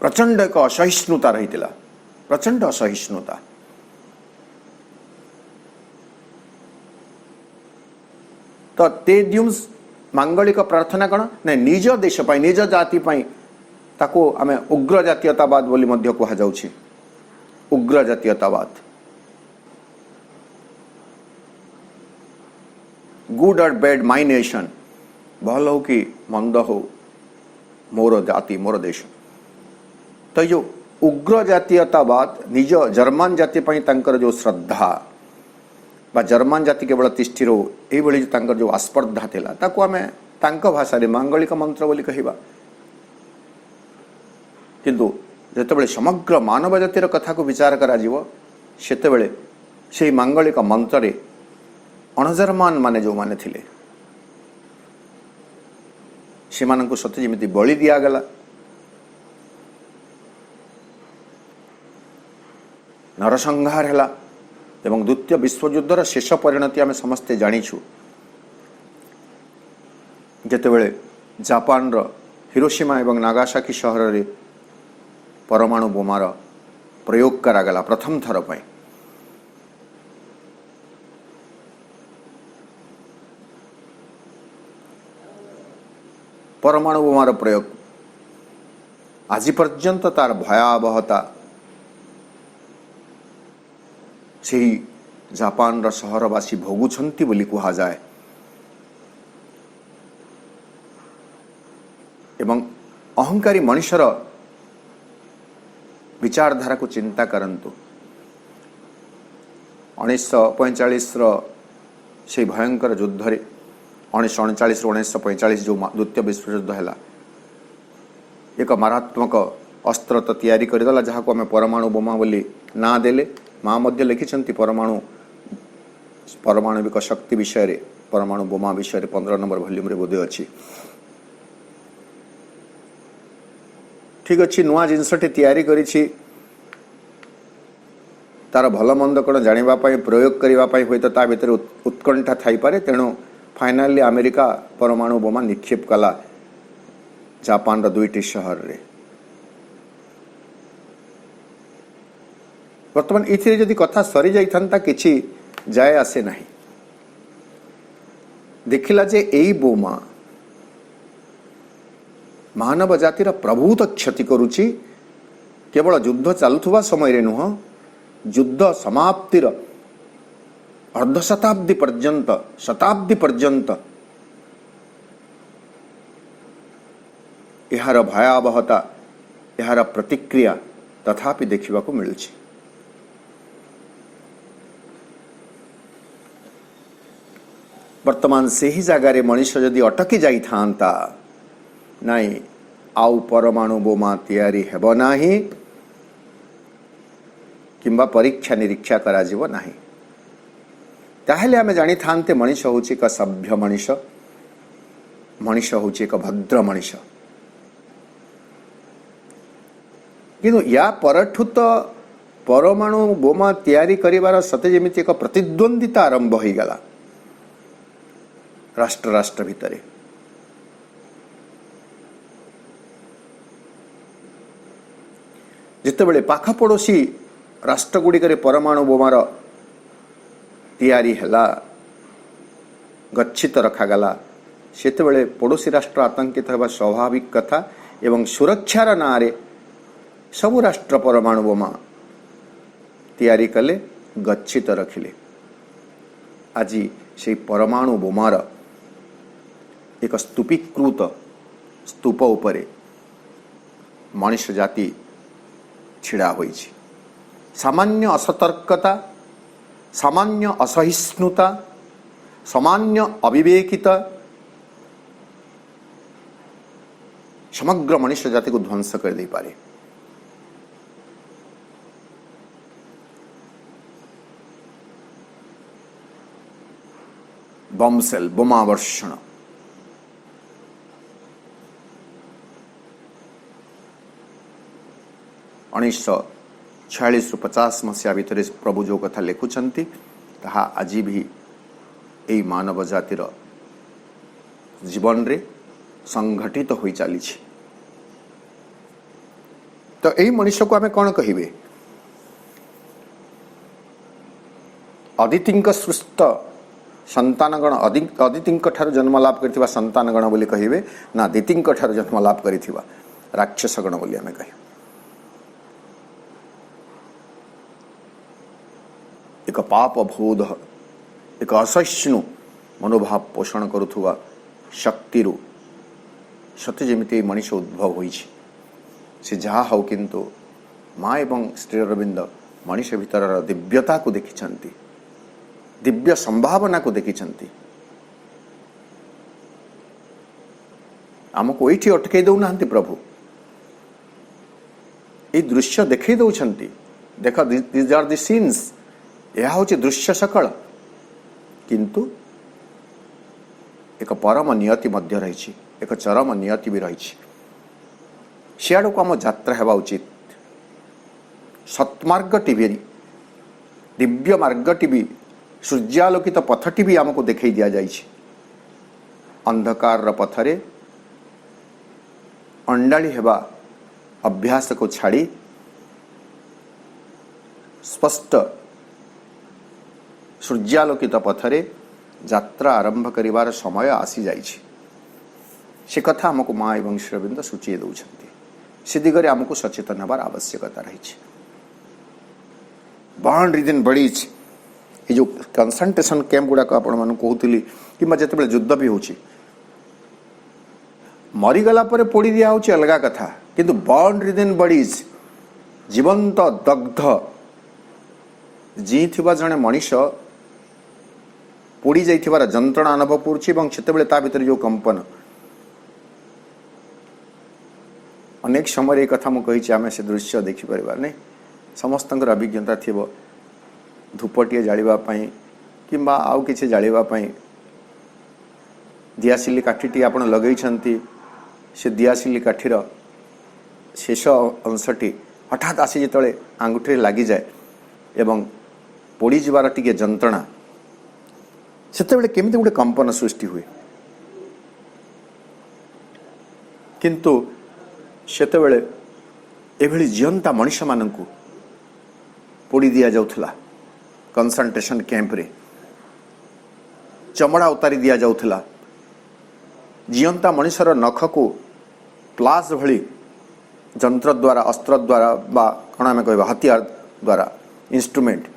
प्रचंड एक असहिष्णुता रही, प्रचंड असहिष्णुता। तो तेदियुम्स मांगलिक प्रार्थना कौन ना निज देश पाई निज जाति पाई ताको आमे उग्र जातीयतावाद बोली मध्य कहा जाउछि। उग्र जातीयतावाद गुड और बैड माई नेशन भल हो कि मंद हो मोर जाति मोर देश। तो जो उग्र जातीयतावाद निज जर्मन जाति पाई तांकर जो श्रद्धा बा जर्मन जाति केवल तिष्ठि रो एई भली तांकर जो आस्पर्धा थिला ताको आमे तांको भाषा रे मांगलिक मंत्र बोली कहिबा। किंतु जेतेबेले समग्र मानव जातिर कथा को विचार करा जीवो सेतेबेले सेई मांगलिक मंत्र रे अणजर्मान माने जो माने थिले सेमानंकु सत्य जेमिति बलि दिया गला। नरसंहार है एवं द्वितीय विश्वयुद्धर शेष परिणति आम समस्ते जानिछु। जेतेबेले जापान रो हिरोशिमा एवं नागासाकी शहर रे परमाणु बोमार प्रयोग करागला प्रथम थर पाई। परमाणु बोमार प्रयोग आज पर्यंत तार भयावहता से जापान रा सहरवासी भोगुछंती बोली कहा जाए। एवं अहंकारी मनुष्यर विचारधारा को चिंता करंतु 1945 से भयंकर युद्ध रे 1939 1945 जो द्वितीय विश्वयुद्ध है एक मारात्मक अस्त्र तो तैयारी करदेला जहाँ को आम परमाणु बोमा बोली ना देले। माँ मध्य लिखिं परमाणुविक शक्ति विषय रे परमाणु बोमा विषय 15 नंबर वॉल्यूम रे बोधे अच्छी। ठीक अच्छी नुआ जिनसटे तैयारी करिछि तार भल मंद कौन जानिबा पाई प्रयोग करिबा पाई होय तो ता भितर उत्कंठा थाई पारे। तेणु फाइनाली अमेरिका परमाणु बोमा निक्षेप कला जापान रो 2टी शहर रे। वर्तमान इथिरे जदि कथा सरी जाई थांता किछि जाय आसे नाही। देखिला जे एई बोमा मानव जातिर प्रभूत क्षति करुछि केवल युद्ध चालुथुवा समय रे नुह युद्ध समाप्तिर अर्ध शताब्दी पर्यंत यार भयावहता यार प्रतिक्रिया तथापि देखा मिलूँ। वर्तमान से ही जगार मनुष्य जदि अटकी जाई थांता नाई आउ परमाणु बोमा तैयारी हेबो नाही किंबा परीक्षा निरीक्षा करा जीवो नाही। ताहेले आमे जानी थांते मनुष्य होची एक सभ्य मनुष्य होची एक भद्र मनुष्य। किंतु या परठु तो परमाणु बोमा तैयारी करिवार सते जेमिति एक प्रतिद्वंदिता आरंभ हो गला राष्ट्र राष्ट्र भितरे। जितेबेले पाख पड़ोसी राष्ट्र गुड़िक परमाणु बोमार तैयारी हैला गच्छित रखागला सेतेबेले पड़ोसी राष्ट्र आतंकित होगा स्वाभाविक कथा। एवं सुरक्षार नारे सबु राष्ट्र परमाणु बोमा तैयारी कले गच्छित रखिले। आज से परमाणु बोमार एक स्तूपीकृत स्तूप उपरे मनुष्य जाति छिड़ा होइछि। सामान्य असतर्कता सामान्य असहिष्णुता सामान्य अविवेकिता समग्र मनुष्य जाति को ध्वंस कर दे पारे। बम सेल बोमावर्षण उन्नीस 46-50 मसीहा भितर प्रभु जो कथा लिखुंट ताहा आज भी यही मानव जातिर जीवन रे संघटित हो चली। तो यही मनुष्य को आम कौन कहे अदिति सृष्ट संतानगण अदितिंक ठारू जन्मलाभ करथिबा संतानगण बोली कहिबे ना दितिंक ठारू जन्मलाभ करथिबा राक्षसगण बोली आमे कहि। एक पाप बोध एक असहिष्णु मनोभाव पोषण करुथुवा शक्ति सत्य जमिति मनुष्य उद्भव होइछि। से जहा हो किंतु माँ एवं श्री अरविंद मनुष्य भीतर दिव्यता को देखिछंती, दिव्य संभावना को देखिछंती। आमको एठी अटकई दौ नाहंती प्रभु, ए दृश्य देखई दौछंती। देख दिस आर द सीन्स, यह होची दृश्य सकल, किंतु एक परम नियति मध्य रही, एक चरम नियति भी रही। सियाड़ को आम यात्रा हेबा उचित। सत्मार्गटी भी, दिव्य मार्गटी भी, सूर्यालोकित पथटी भी आमको देखई दिया जाइछि। अंधकार पथरे अंडाळी हेबा अभ्यास को छाड़ी स्पष्ट सूर्यालोकित पथरे यात्रा आरंभ करिवार समय आसी जाइछि। से कथा आमको माँ एवं श्री अरविंद सूची दौरान से दिगरे आमको सचेतन हबार आवश्यकता रही। बॉन्ड रिजन बड़ीज ये जो कंसंट्रेशन कैंप गुड़ाक आपण कहूली कि जिते युद्ध भी होची मरीगला पोड़ी दिया होची अलगा कथा, किंतु बॉन्ड रिजन बड़ीज जीवंत दग्ध जी थिबा जने मनीष पोड़ी जाइथिबार जंत्रणा अनुभव करुछि एवं सेतेबेले ता भितर जो कंपन अनेक समय कथा मु कही आम से दृश्य देखिपर नहीं। समस्त अभिज्ञता थी धूपटे जावाई कि आउ कि जावाई दियासिली काठी आप लगे से दियासिली काठीर शेष अंशटी हठात आसी जिते आंगुठी लगी जाए एवं पोड़ी जीवार टिके जंत्रणा सेतेबेले केमिति गोटे कंपन सृष्टि हुए, किंतु सेतेबेले एभली जीवंता मनुष्य मानकु पोड़ी दिया जाउथला। कंसंट्रेशन कैंप रे चमड़ा उतारी दिया जाउथला। जीवंता मनुष्यर नख को प्लास भली जंत्र द्वारा अस्त्र द्वारा बा कण आम कह हथियार द्वारा इंस्ट्रूमेंट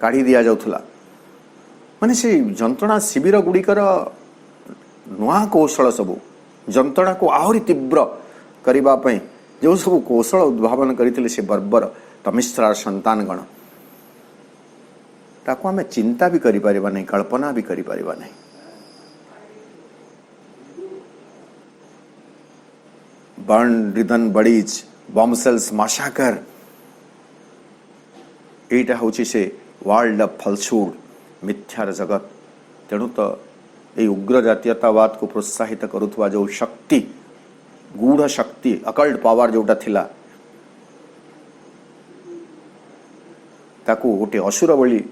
काढ़ी दिया जाउथला। माने से जंत्रणा शिविर गुड़िकर नुआ कौशल सबू जंत्रणा को आहरी तीव्र करने जो सब कौशल उद्भावन करते से बर्बर तमिश्रार संतानगण ताको आमे चिंता भी करि परिबा नहीं, कल्पना भी करि परिबा नहीं। बर्न रिदन बड़ीज बॉम्बसेल्स मासाकर एटा होची से वर्ल्ड ऑफ फलसूड मिथ्यार जगत। तेणु तो ये उग्र जातीयतावाद को प्रोत्साहित करुवा जो शक्ति गूढ़ शक्ति अकल्ट पावर जोटा थिला ताकू गोटे असुर बोली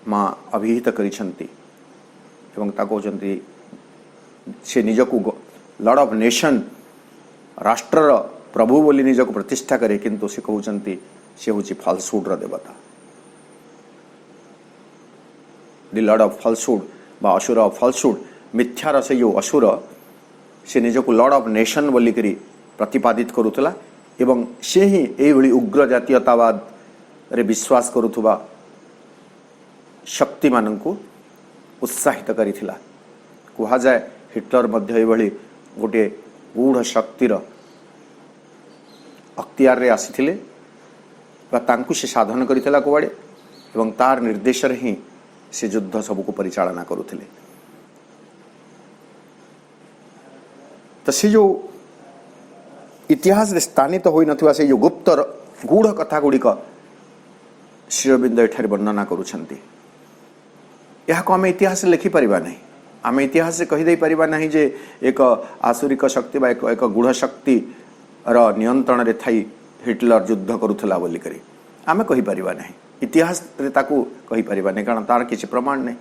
माँ अभिहित करिछंती एवं ताको जंती से निजकू लॉर्ड ऑफ नेशन राष्ट्रर प्रभु बोली निजक प्रतिष्ठा करे, किंतु से कहउचंती से होची फलसूड देवता। द लॉर्ड ऑफ फलसूड बा असुर ऑफ फलसूड मिथ्यार से जो असुर से निजक लॉर्ड ऑफ नेशन बोली करी प्रतिपादित करुतला एवं से ही एभली उग्र जातीयतावाद रे विश्वास करुथुबा शक्ति माननकु उत्साहित करिथिला। कहा जाए हिटलर मध्य एभली गोटे गूढ़ शक्तिर अख्तियार रे आसीथिले बा तांकु से साधन करिथिला कुआडे एवं तार निर्देश रे ही से युद्ध सबको परिचालना करुथिले। तो से जो इतिहास रे स्थानित होई नथिबा से जो गुप्त गूढ़ कथा गुड़िक श्री अरविंद एठारे वर्णना करुछंती। यह को आम इतिहास लिखि परिबा नहीं, आम इतिहास से कही दे परिबा नहीं जे एक आसुरिक शक्ति बा एक गूढ़ शक्ति र नियंत्रण रे थाई हिटलर युद्ध करुथला बोली करी आम कही परिबा नहीं। इतिहास रे ताकू कही परिबा नहीं, कारण तार किसी प्रमाण नहीं।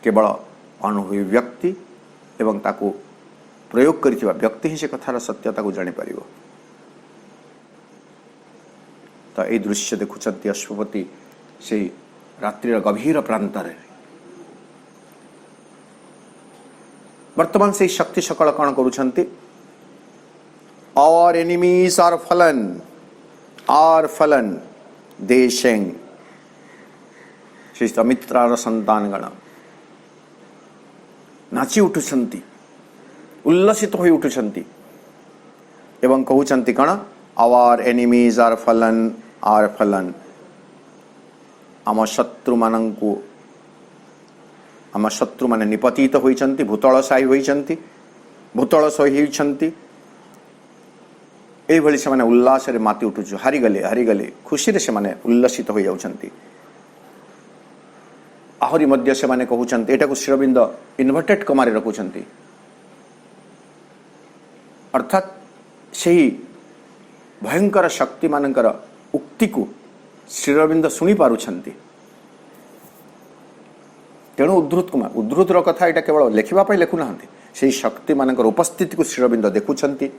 केवल अनुभवी व्यक्ति एवं ताकू प्रयोग करिथिबा व्यक्ति ही से कथार सत्यता को जानी परिबो। तो ये दृश्य देखुचंती अश्वपति से रात्रि गभीर प्रांतर वर्तमान से शक्ति सकल कौन करुछंती आवर एनिमीज आर फलन देशें श्री समित्रार संतान गण नाची उठुछंती उल्लसित होई उठुछंती एवं कहउछंती कण आवर एनिमीज आर फलन आम शत्रु मानंकु आम शत्रु माने निपतित होइछंती भूतळशायी होइछंती भूतळशायी होइछंती एई भली से माने उल्लास रे माती उठुछु हारी गले खुशी रे से माने उल्लसित होई जाउछंती आहरी मध्य से माने कहउछंती एटा को श्रीरबिंद इन्वर्टेड कमारे रखुछंती अर्थात सेही भयंकर शक्ति मानकर उक्ति को श्रीरबिंद शुणी पारुछंती तेणु उद्धृतर कथा यहाँ केवल लिखा लिखुना से शक्ति मानकर उपस्थिति को श्रीरबिंद देखुछंती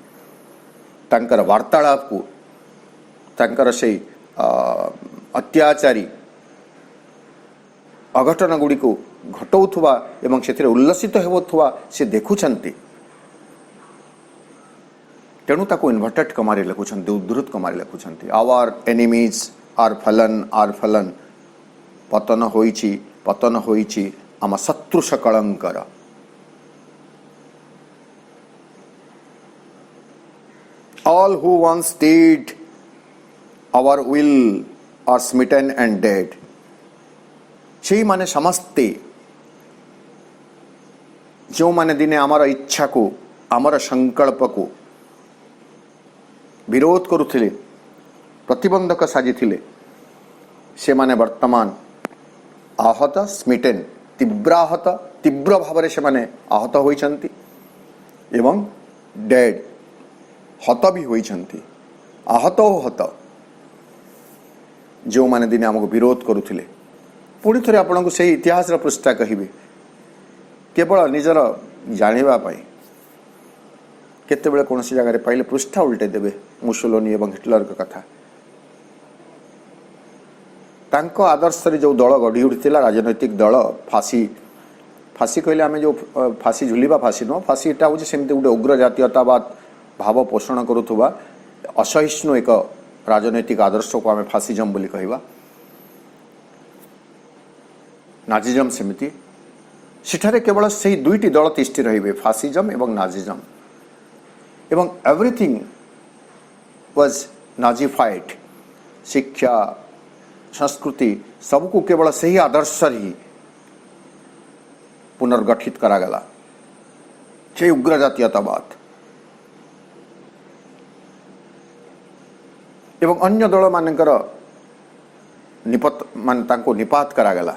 तांकर वार्तालाप को तांकर से अत्याचारी अघटन गुड़ी को घटाउथुवा एवं से उल्लसित होउथुवा से देखुछंती तेणु ताको इन्वर्टेड कमारे लिखुछंती उद्धृत कमारे लिखुछंती आवर एनिमीज आर फलन पतन होइछि आम शत्रु सकलंकर all who once stayed our will are smitten and dead से माने समस्ते जो माने दिने आमर इच्छा को आमर संकल्प को विरोध करुथिले प्रतिबंधक साजिथिले से माने वर्तमान आहत स्मिटेन तीव्र भाव से माने आहत होइछंती एवं डेड हत भी होइछंती आहत हो हत जो माने दिने हमको विरोध करुथिले पुणी थे आपन को से इतिहास पृष्ठा कहिबे केवल निजर जानिबा पाई केतेबेले कौन सी जगह पाइले पृष्ठा उल्टे देबे मुसोलिनी एवं हिटलर का कथा तांको आदर्श रे जो दल गढ़ी उठिला राजनैतिक दल फांसी कहले आमे जो फांसी झुलिबा फांसी न फांसी एटा होजे सेमते गुटे उग्र जातीयतावाद भाव पोषण करुवा असहिष्णु एक राजनैतिक आदर्श को आमे फासिजम बोली कहवा नाजिजम सेमिति सेठारे केवल से दुईटी दल तिष्ठि रहिबे फासिजम एवं नाजिजम एवं एवरीथिंग वाज नाजिफाइड शिक्षा संस्कृति सबको केवल से ही आदर्श ही पुनर्गठित करागला से उग्र जातीयतावाद एवं अन्य दल मानकर निपत मान तांको निपात करागला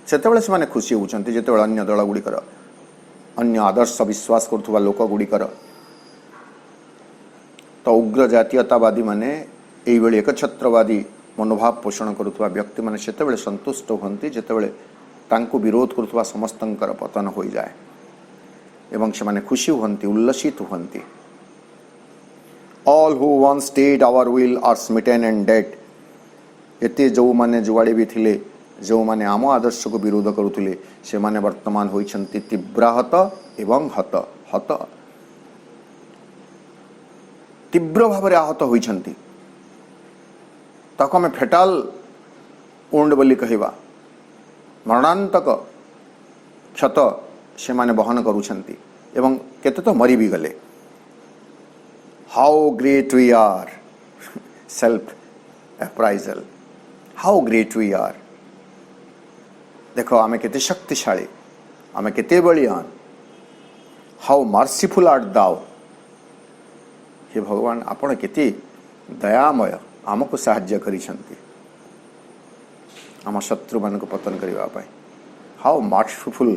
सेतेबेले से माने खुशी होउछंती जेतेबेले अन्य दल गुड़िकर अन्य आदर्श विश्वास करुवा लोक गुड़िकर तो उग्र जातीयतावादी माने एई बेले एकछत्रवादी मनोभाव पोषण करुवा व्यक्ति माने सेतेबेले संतुष्ट होंती जेतेबेले तांको विरोध करुवा समस्तंकर पतन हो जाए एवं से माने खुशी होंती उल्लसित होंती all who once stayed our will are smitten and dead एते जो माने जुआड़े भी थिले जो माने आम आदर्श को विरोध करुथिले से माने वर्तमान होइछंती तीव्राहत एवं हत तीव्र भाव रे आहत होइछंती ताको हमें फेटाल उंड बोली कहवा मरणांतक क्षत से माने बहन करुछंती एवं केते तो मरी भी गले How great we are, self-appraisal. How great we are. देखो आमे केते शक्तिशाली आमे केते Balyan How merciful art thou. हे भगवान आपण केते दयामय आमको साहाय्य करिसंती आम शत्रु मान को पतन करबा पाई How merciful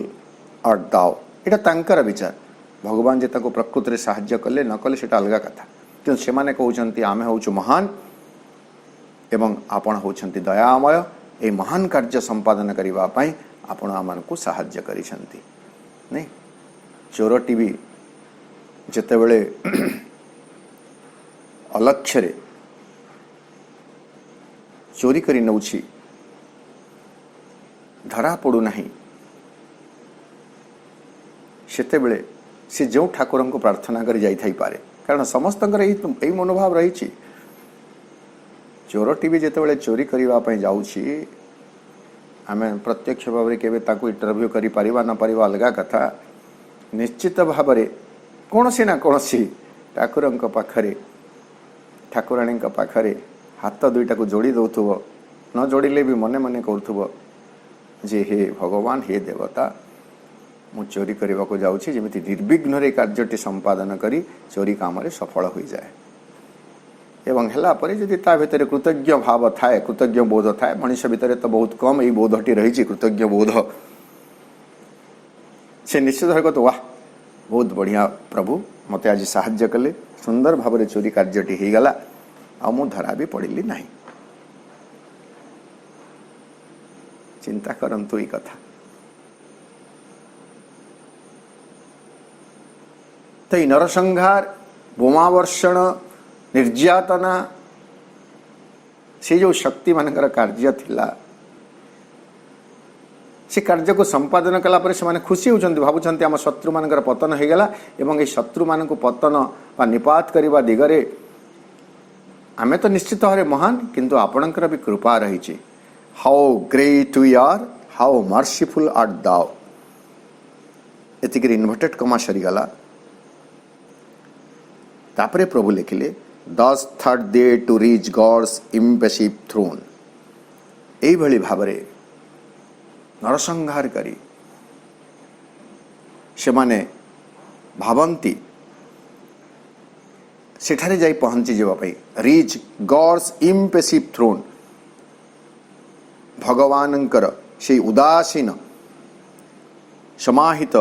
art thou. एटा तांकर विचार भगवान जे ताको प्रकृति रे साहाय्य कले न कले सेटा अलगा कथा कि से माने कहउचंती आमे होउछु महान एवं आपण होउछंती दयामय ए महान कार्य संपादन करिबा पई आपण आमन को साहाय्य करिसंती नहीं चोर टीवी जते बेले अलक्ष्य रे चोरी करी नउछि ଧରା ପଡ଼ୁନାହିଁ ସେତେବେଳେ ସେ ଯେଉଁ ଠାକୁରଙ୍କୁ ପ୍ରାର୍ଥନା କରି ଯାଇଥାଇପାରେ। କାରଣ ସମସ୍ତଙ୍କର ଏଇ ମନୋଭାବ ରହିଛି। ଚୋରଟି ବି ଯେତେବେଳେ ଚୋରି କରିବା ପାଇଁ ଯାଉଛି ଆମେ ପ୍ରତ୍ୟକ୍ଷ ଭାବରେ କେବେ ତାକୁ ଇଣ୍ଟରଭ୍ୟୁ କରିପାରିବା ନପାରିବା ଅଲଗା କଥା। ନିଶ୍ଚିତ ଭାବରେ କୌଣସି ନା କୌଣସି ଠାକୁରଙ୍କ ପାଖରେ ଠାକୁରାଣୀଙ୍କ ପାଖରେ ହାତ ଦୁଇଟାକୁ ଯୋଡ଼ି ଦେଉଥିବ, ନ ଯୋଡ଼ିଲେ ବି ମନେ ମନେ କରୁଥିବ ଯେ ହେ ଭଗବାନ, ହେ ଦେବତା, ମୁଁ ଚୋରି କରିବାକୁ ଯାଉଛି, ଯେମିତି ନିର୍ବିଘ୍ନରେ କାର୍ଯ୍ୟଟି ସମ୍ପାଦନ କରି ଚୋରି କାମରେ ସଫଳ ହୋଇଯାଏ। ଏବଂ ହେଲା ପରେ ଯଦି ତା ଭିତରେ କୃତଜ୍ଞ ଭାବ ଥାଏ, କୃତଜ୍ଞ ବୋଧ ଥାଏ, ମଣିଷ ଭିତରେ ତ ବହୁତ କମ୍ ଏଇ ବୋଧଟି ରହିଛି, କୃତଜ୍ଞ ବୋଧ, ସେ ନିଶ୍ଚିତ ଭାବେ କହୁ ୱାହ ବହୁତ ବଢ଼ିଆ ପ୍ରଭୁ, ମୋତେ ଆଜି ସାହାଯ୍ୟ କଲେ, ସୁନ୍ଦର ଭାବରେ ଚୋରି କାର୍ଯ୍ୟଟି ହେଇଗଲା, ଆଉ ମୁଁ ଧରା ବି ପଡ଼ିଲି ନାହିଁ। ଚିନ୍ତା କରନ୍ତୁ ଏଇ କଥା। ତ ଏଇ ନରସଂହାର, ବୋମା ବର୍ଷଣ, ନିର୍ଯାତନା, ସେ ଯେଉଁ ଶକ୍ତି ମାନଙ୍କର କାର୍ଯ୍ୟ ଥିଲା, ସେ କାର୍ଯ୍ୟକୁ ସମ୍ପାଦନ କଲା ପରେ ସେମାନେ ଖୁସି ହେଉଛନ୍ତି, ଭାବୁଛନ୍ତି ଆମ ଶତ୍ରୁମାନଙ୍କର ପତନ ହୋଇଗଲା ଏବଂ ଏହି ଶତ୍ରୁମାନଙ୍କୁ ପତନ ବା ନିପାତ କରିବା ଦିଗରେ ଆମେ ତ ନିଶ୍ଚିତ ଭାବରେ ମହାନ, କିନ୍ତୁ ଆପଣଙ୍କର ବି କୃପା ରହିଛି। How great you are, how merciful art thou. ଏତିକିରେ ଇନଭର୍ଟେଡ୍ କମା ସରିଗଲା। ତାପରେ ପ୍ରଭୁ ଲେଖିଲେ thus third day to reach God's impassive throne। ଏଇଭଳି ଭାବରେ ନରସଂହାର କରି ସେମାନେ ଭାବନ୍ତି ସେଠାରେ ଯାଇ ପହଞ୍ଚି ଯିବା ପାଇଁ, ରିଚ୍ ଗଡ୍ସ ଇମ୍ପେସିଭ୍ ଥ୍ରୋନ୍, ଭଗବାନଙ୍କର ସେଇ ଉଦାସୀନ ସମାହିତ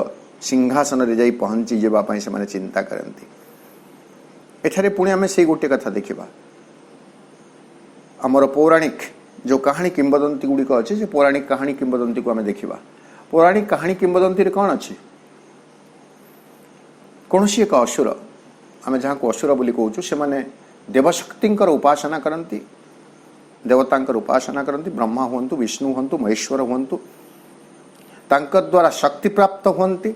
ସିଂହାସନରେ ଯାଇ ପହଞ୍ଚି ଯିବା ପାଇଁ ସେମାନେ ଚିନ୍ତା କରନ୍ତି। ଏଠାରେ ପୁଣି ଆମେ ସେଇ ଗୋଟିଏ କଥା ଦେଖିବା, ଆମର ପୌରାଣିକ ଯେଉଁ କାହାଣୀ କିମ୍ବଦନ୍ତୀ ଗୁଡ଼ିକ ଅଛି, ସେ ପୌରାଣିକ କାହାଣୀ କିମ୍ବଦନ୍ତୀକୁ ଆମେ ଦେଖିବା। ପୌରାଣିକ କାହାଣୀ କିମ୍ବଦନ୍ତୀରେ କ'ଣ ଅଛି? କୌଣସି ଏକ ଅସୁର, ଆମେ ଯାହାକୁ ଅସୁର ବୋଲି କହୁଛୁ, ସେମାନେ ଦେବଶକ୍ତିଙ୍କର ଉପାସନା କରନ୍ତି, ଦେବତାଙ୍କର ଉପାସନା କରନ୍ତି, ବ୍ରହ୍ମା ହୁଅନ୍ତୁ, ବିଷ୍ଣୁ ହୁଅନ୍ତୁ, ମହେଶ୍ୱର ହୁଅନ୍ତୁ, ତାଙ୍କ ଦ୍ୱାରା ଶକ୍ତି ପ୍ରାପ୍ତ ହୁଅନ୍ତି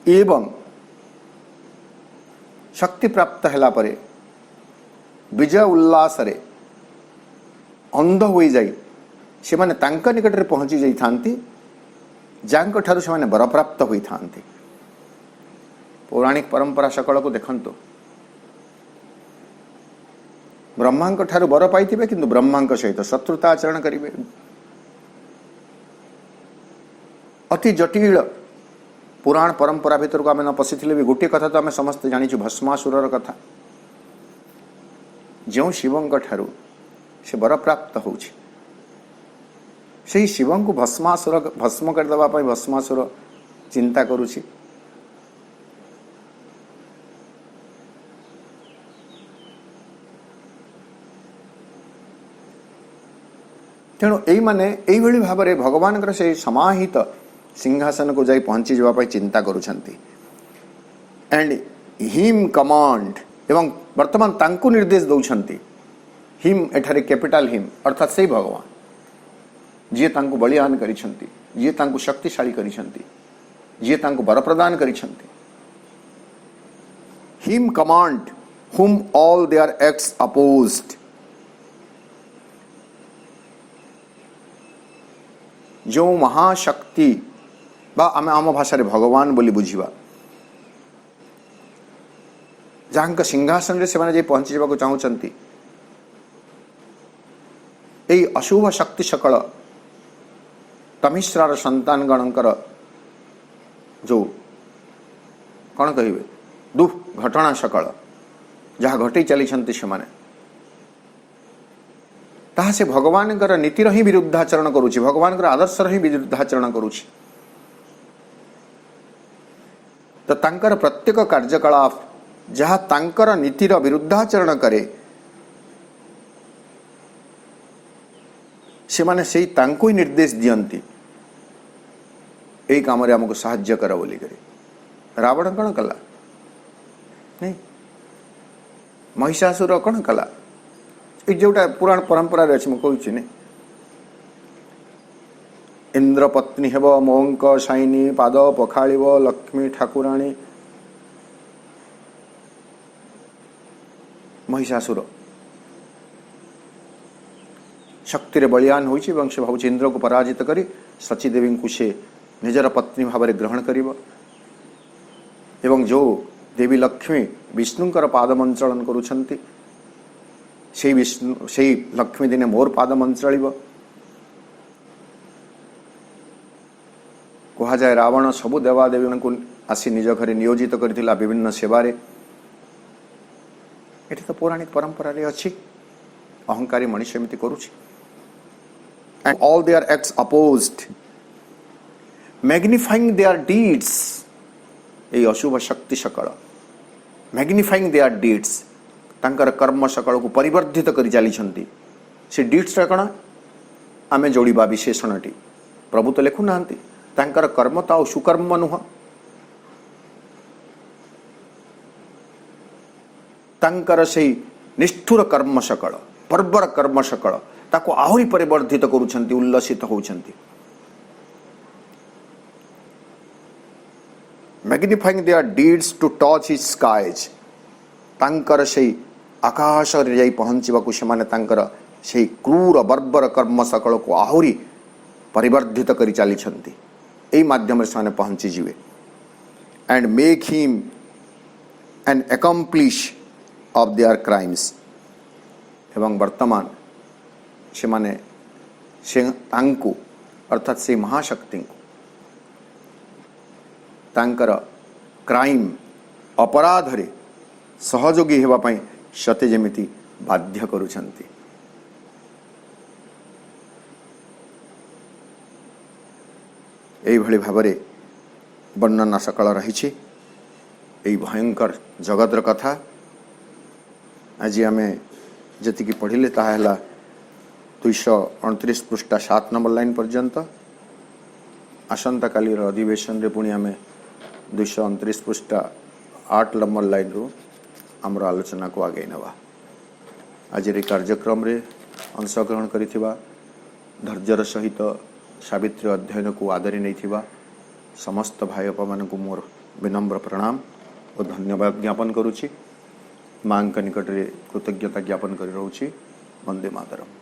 ଏବଂ ଶକ୍ତି ପ୍ରାପ୍ତ ହେଲା ପରେ ବିଜୟ ଉଲ୍ଲାସରେ ଅନ୍ଧ ହୋଇଯାଇ ସେମାନେ ତାଙ୍କ ନିକଟରେ ପହଞ୍ଚି ଯାଇଥାନ୍ତି, ଯାହାଙ୍କ ଠାରୁ ସେମାନେ ବରପ୍ରାପ୍ତ ହୋଇଥାନ୍ତି। ପୌରାଣିକ ପରମ୍ପରା ସକଳକୁ ଦେଖନ୍ତୁ, ବ୍ରହ୍ମାଙ୍କ ଠାରୁ ବର ପାଇଥିବେ କିନ୍ତୁ ବ୍ରହ୍ମାଙ୍କ ସହିତ ଶତ୍ରୁତା ଆଚରଣ କରିବେ। ଅତି ଜଟିଳ ପୁରାଣ ପରମ୍ପରା ଭିତରକୁ ଆମେ ନ ପଶିଥିଲେ ବି ଗୋଟିଏ କଥା ତ ଆମେ ସମସ୍ତେ ଜାଣିଛୁ, ଭସ୍ମାସୁରର କଥା। ଯେଉଁ ଶିବଙ୍କ ଠାରୁ ସେ ବରପ୍ରାପ୍ତ ହେଉଛି, ସେହି ଶିବଙ୍କୁ ଭସ୍ମ କରିଦେବା ପାଇଁ ଭସ୍ମାସୁର ଚିନ୍ତା କରୁଛି। ତେଣୁ ଏଇମାନେ ଏଇଭଳି ଭାବରେ ଭଗବାନଙ୍କର ସେହି ସମାହିତ ସିଂହାସନକୁ ଯାଇ ପହଞ୍ଚି ଯିବା ପାଇଁ ଚିନ୍ତା କରୁଛନ୍ତି। ଆଣ୍ଡ ହିମ୍ କମାଣ୍ଡ, ଏବଂ ବର୍ତ୍ତମାନ ତାଙ୍କୁ ନିର୍ଦ୍ଦେଶ ଦେଉଛନ୍ତି। ହିମ୍ ଏଠାରେ କ୍ୟାପିଟାଲ ହିମ୍, ଅର୍ଥାତ୍ ସେଇ ଭଗବାନ ଯିଏ ତାଙ୍କୁ ବଳିଦାନ କରିଛନ୍ତି, ଯିଏ ତାଙ୍କୁ ଶକ୍ତିଶାଳୀ କରିଛନ୍ତି, ଯିଏ ତାଙ୍କୁ ବର ପ୍ରଦାନ କରିଛନ୍ତି। ହିମ୍ command whom all their acts opposed। ଯେଉଁ ମହାଶକ୍ତି ବା ଆମେ ଆମ ଭାଷାରେ ଭଗବାନ ବୋଲି ବୁଝିବା, ଯାହାଙ୍କ ସିଂହାସନରେ ସେମାନେ ଯାଇ ପହଞ୍ଚି ଯିବାକୁ ଚାହୁଁଛନ୍ତି, ଏଇ ଅଶୁଭ ଶକ୍ତି ସକଳ ତମିଶ୍ରାର ସନ୍ତାନଗଣଙ୍କର ଯେଉଁ କ'ଣ କହିବେ ଦୁର୍ଘଟଣା ସକଳ ଯାହା ଘଟେଇ ଚାଲିଛନ୍ତି ସେମାନେ, ତାହା ସେ ଭଗବାନଙ୍କର ନୀତିର ହିଁ ବିରୁଦ୍ଧାଚରଣ କରୁଛି, ଭଗବାନଙ୍କର ଆଦର୍ଶର ହିଁ ବିରୁଦ୍ଧାଚରଣ କରୁଛି। ତ ତାଙ୍କର ପ୍ରତ୍ୟେକ କାର୍ଯ୍ୟକଳାପ ଯାହା ତାଙ୍କର ନୀତିର ବିରୁଦ୍ଧାଚରଣ କରେ, ସେମାନେ ସେଇ ତାଙ୍କୁ ହିଁ ନିର୍ଦ୍ଦେଶ ଦିଅନ୍ତି ଏଇ କାମରେ ଆମକୁ ସାହାଯ୍ୟ କର ବୋଲିକରି। ରାବଣ କ'ଣ କଲା? ନାଇଁ, ମହିଷାସୁର କ'ଣ କଲା? ଏଇ ଯେଉଁଟା ପୁରାଣ ପରମ୍ପରାରେ ଅଛି ମୁଁ କହୁଛି, ନାଇଁ इंद्र पत्नी हेब मोंक शाइनी पाद पखाड़िब लक्ष्मी ठाकुराणी महिषासुर शक्ति बलियान होइछि एवं से भावुछि इंद्र को पराजित करी सचीदेवी को से निजर पत्नी भाव में ग्रहण करिब एवं जो देवी लक्ष्मी विष्णुंकर पादमंचलन करुछंती से विष्णु से लक्ष्मी दिने मोर पादमंचलिब कहा जाए रावण सबु देवादेवी को आसी निज घर नियोजित करथिला विभिन्न सेवारे एठी तो पौराणिक परंपरा रे अछि अहंकारी मनुष्य एमती करुछि and all their acts opposed magnifying their deeds ए अशुभ शक्ति सकल magnifying their deeds तांकर कर्म सकल को परिवर्धित करि चली छंती से डीड्स रा कणा आमे जोड़ीबा विशेषणटी प्रभु तो लेखु नांती तांकर कर्म ता सुकर्म नुह तांकर से निष्ठुर कर्म सकल पर्वर कर्म सकल ताको आहुरी परिवर्धित करुछंती उल्लसित होउछंती magnifying their deeds to touch his skies तांकर से आकाश रे जाई पहुंचीबाकू सेमाने तांकर से क्रूर बर्बर कर्म सकल को आहुरी परिवर्धित करि चली छंती एई माध्यम से माने पहुंची जिवे and make him an accomplice of their crimes एवं वर्तमान से माने से तांकु अर्थात से महाशक्ति को तांकर क्राइम अपराध रे सहयोगी हेबा पई सते जेमिति बाध्य करुछंती एई भली भाबरे वर्णना सकल रहिछि एई भयंकर जगतर कथा आज आमे जतिकी पढ़िले ताहा हला 229 पृष्ठा 7 नंबर लाइन पर्यंत आसंता काली अधिवेशन रे पुणी आमे 229 पृष्ठा 8 नंबर लाइन रू आमर आलोचना को आगे नवा आज कार्यक्रम रे अंशग्रहण करिथिबा धैर्यर सहित सावित्री अध्ययन को आदरी नहीं समस्त भाई बापा मान को मोर विनम्र प्रणाम और धन्यवाद ज्ञापन करुछि मां निकट रे कृतज्ञता ज्ञापन कर रहुछि वंदे मातरम।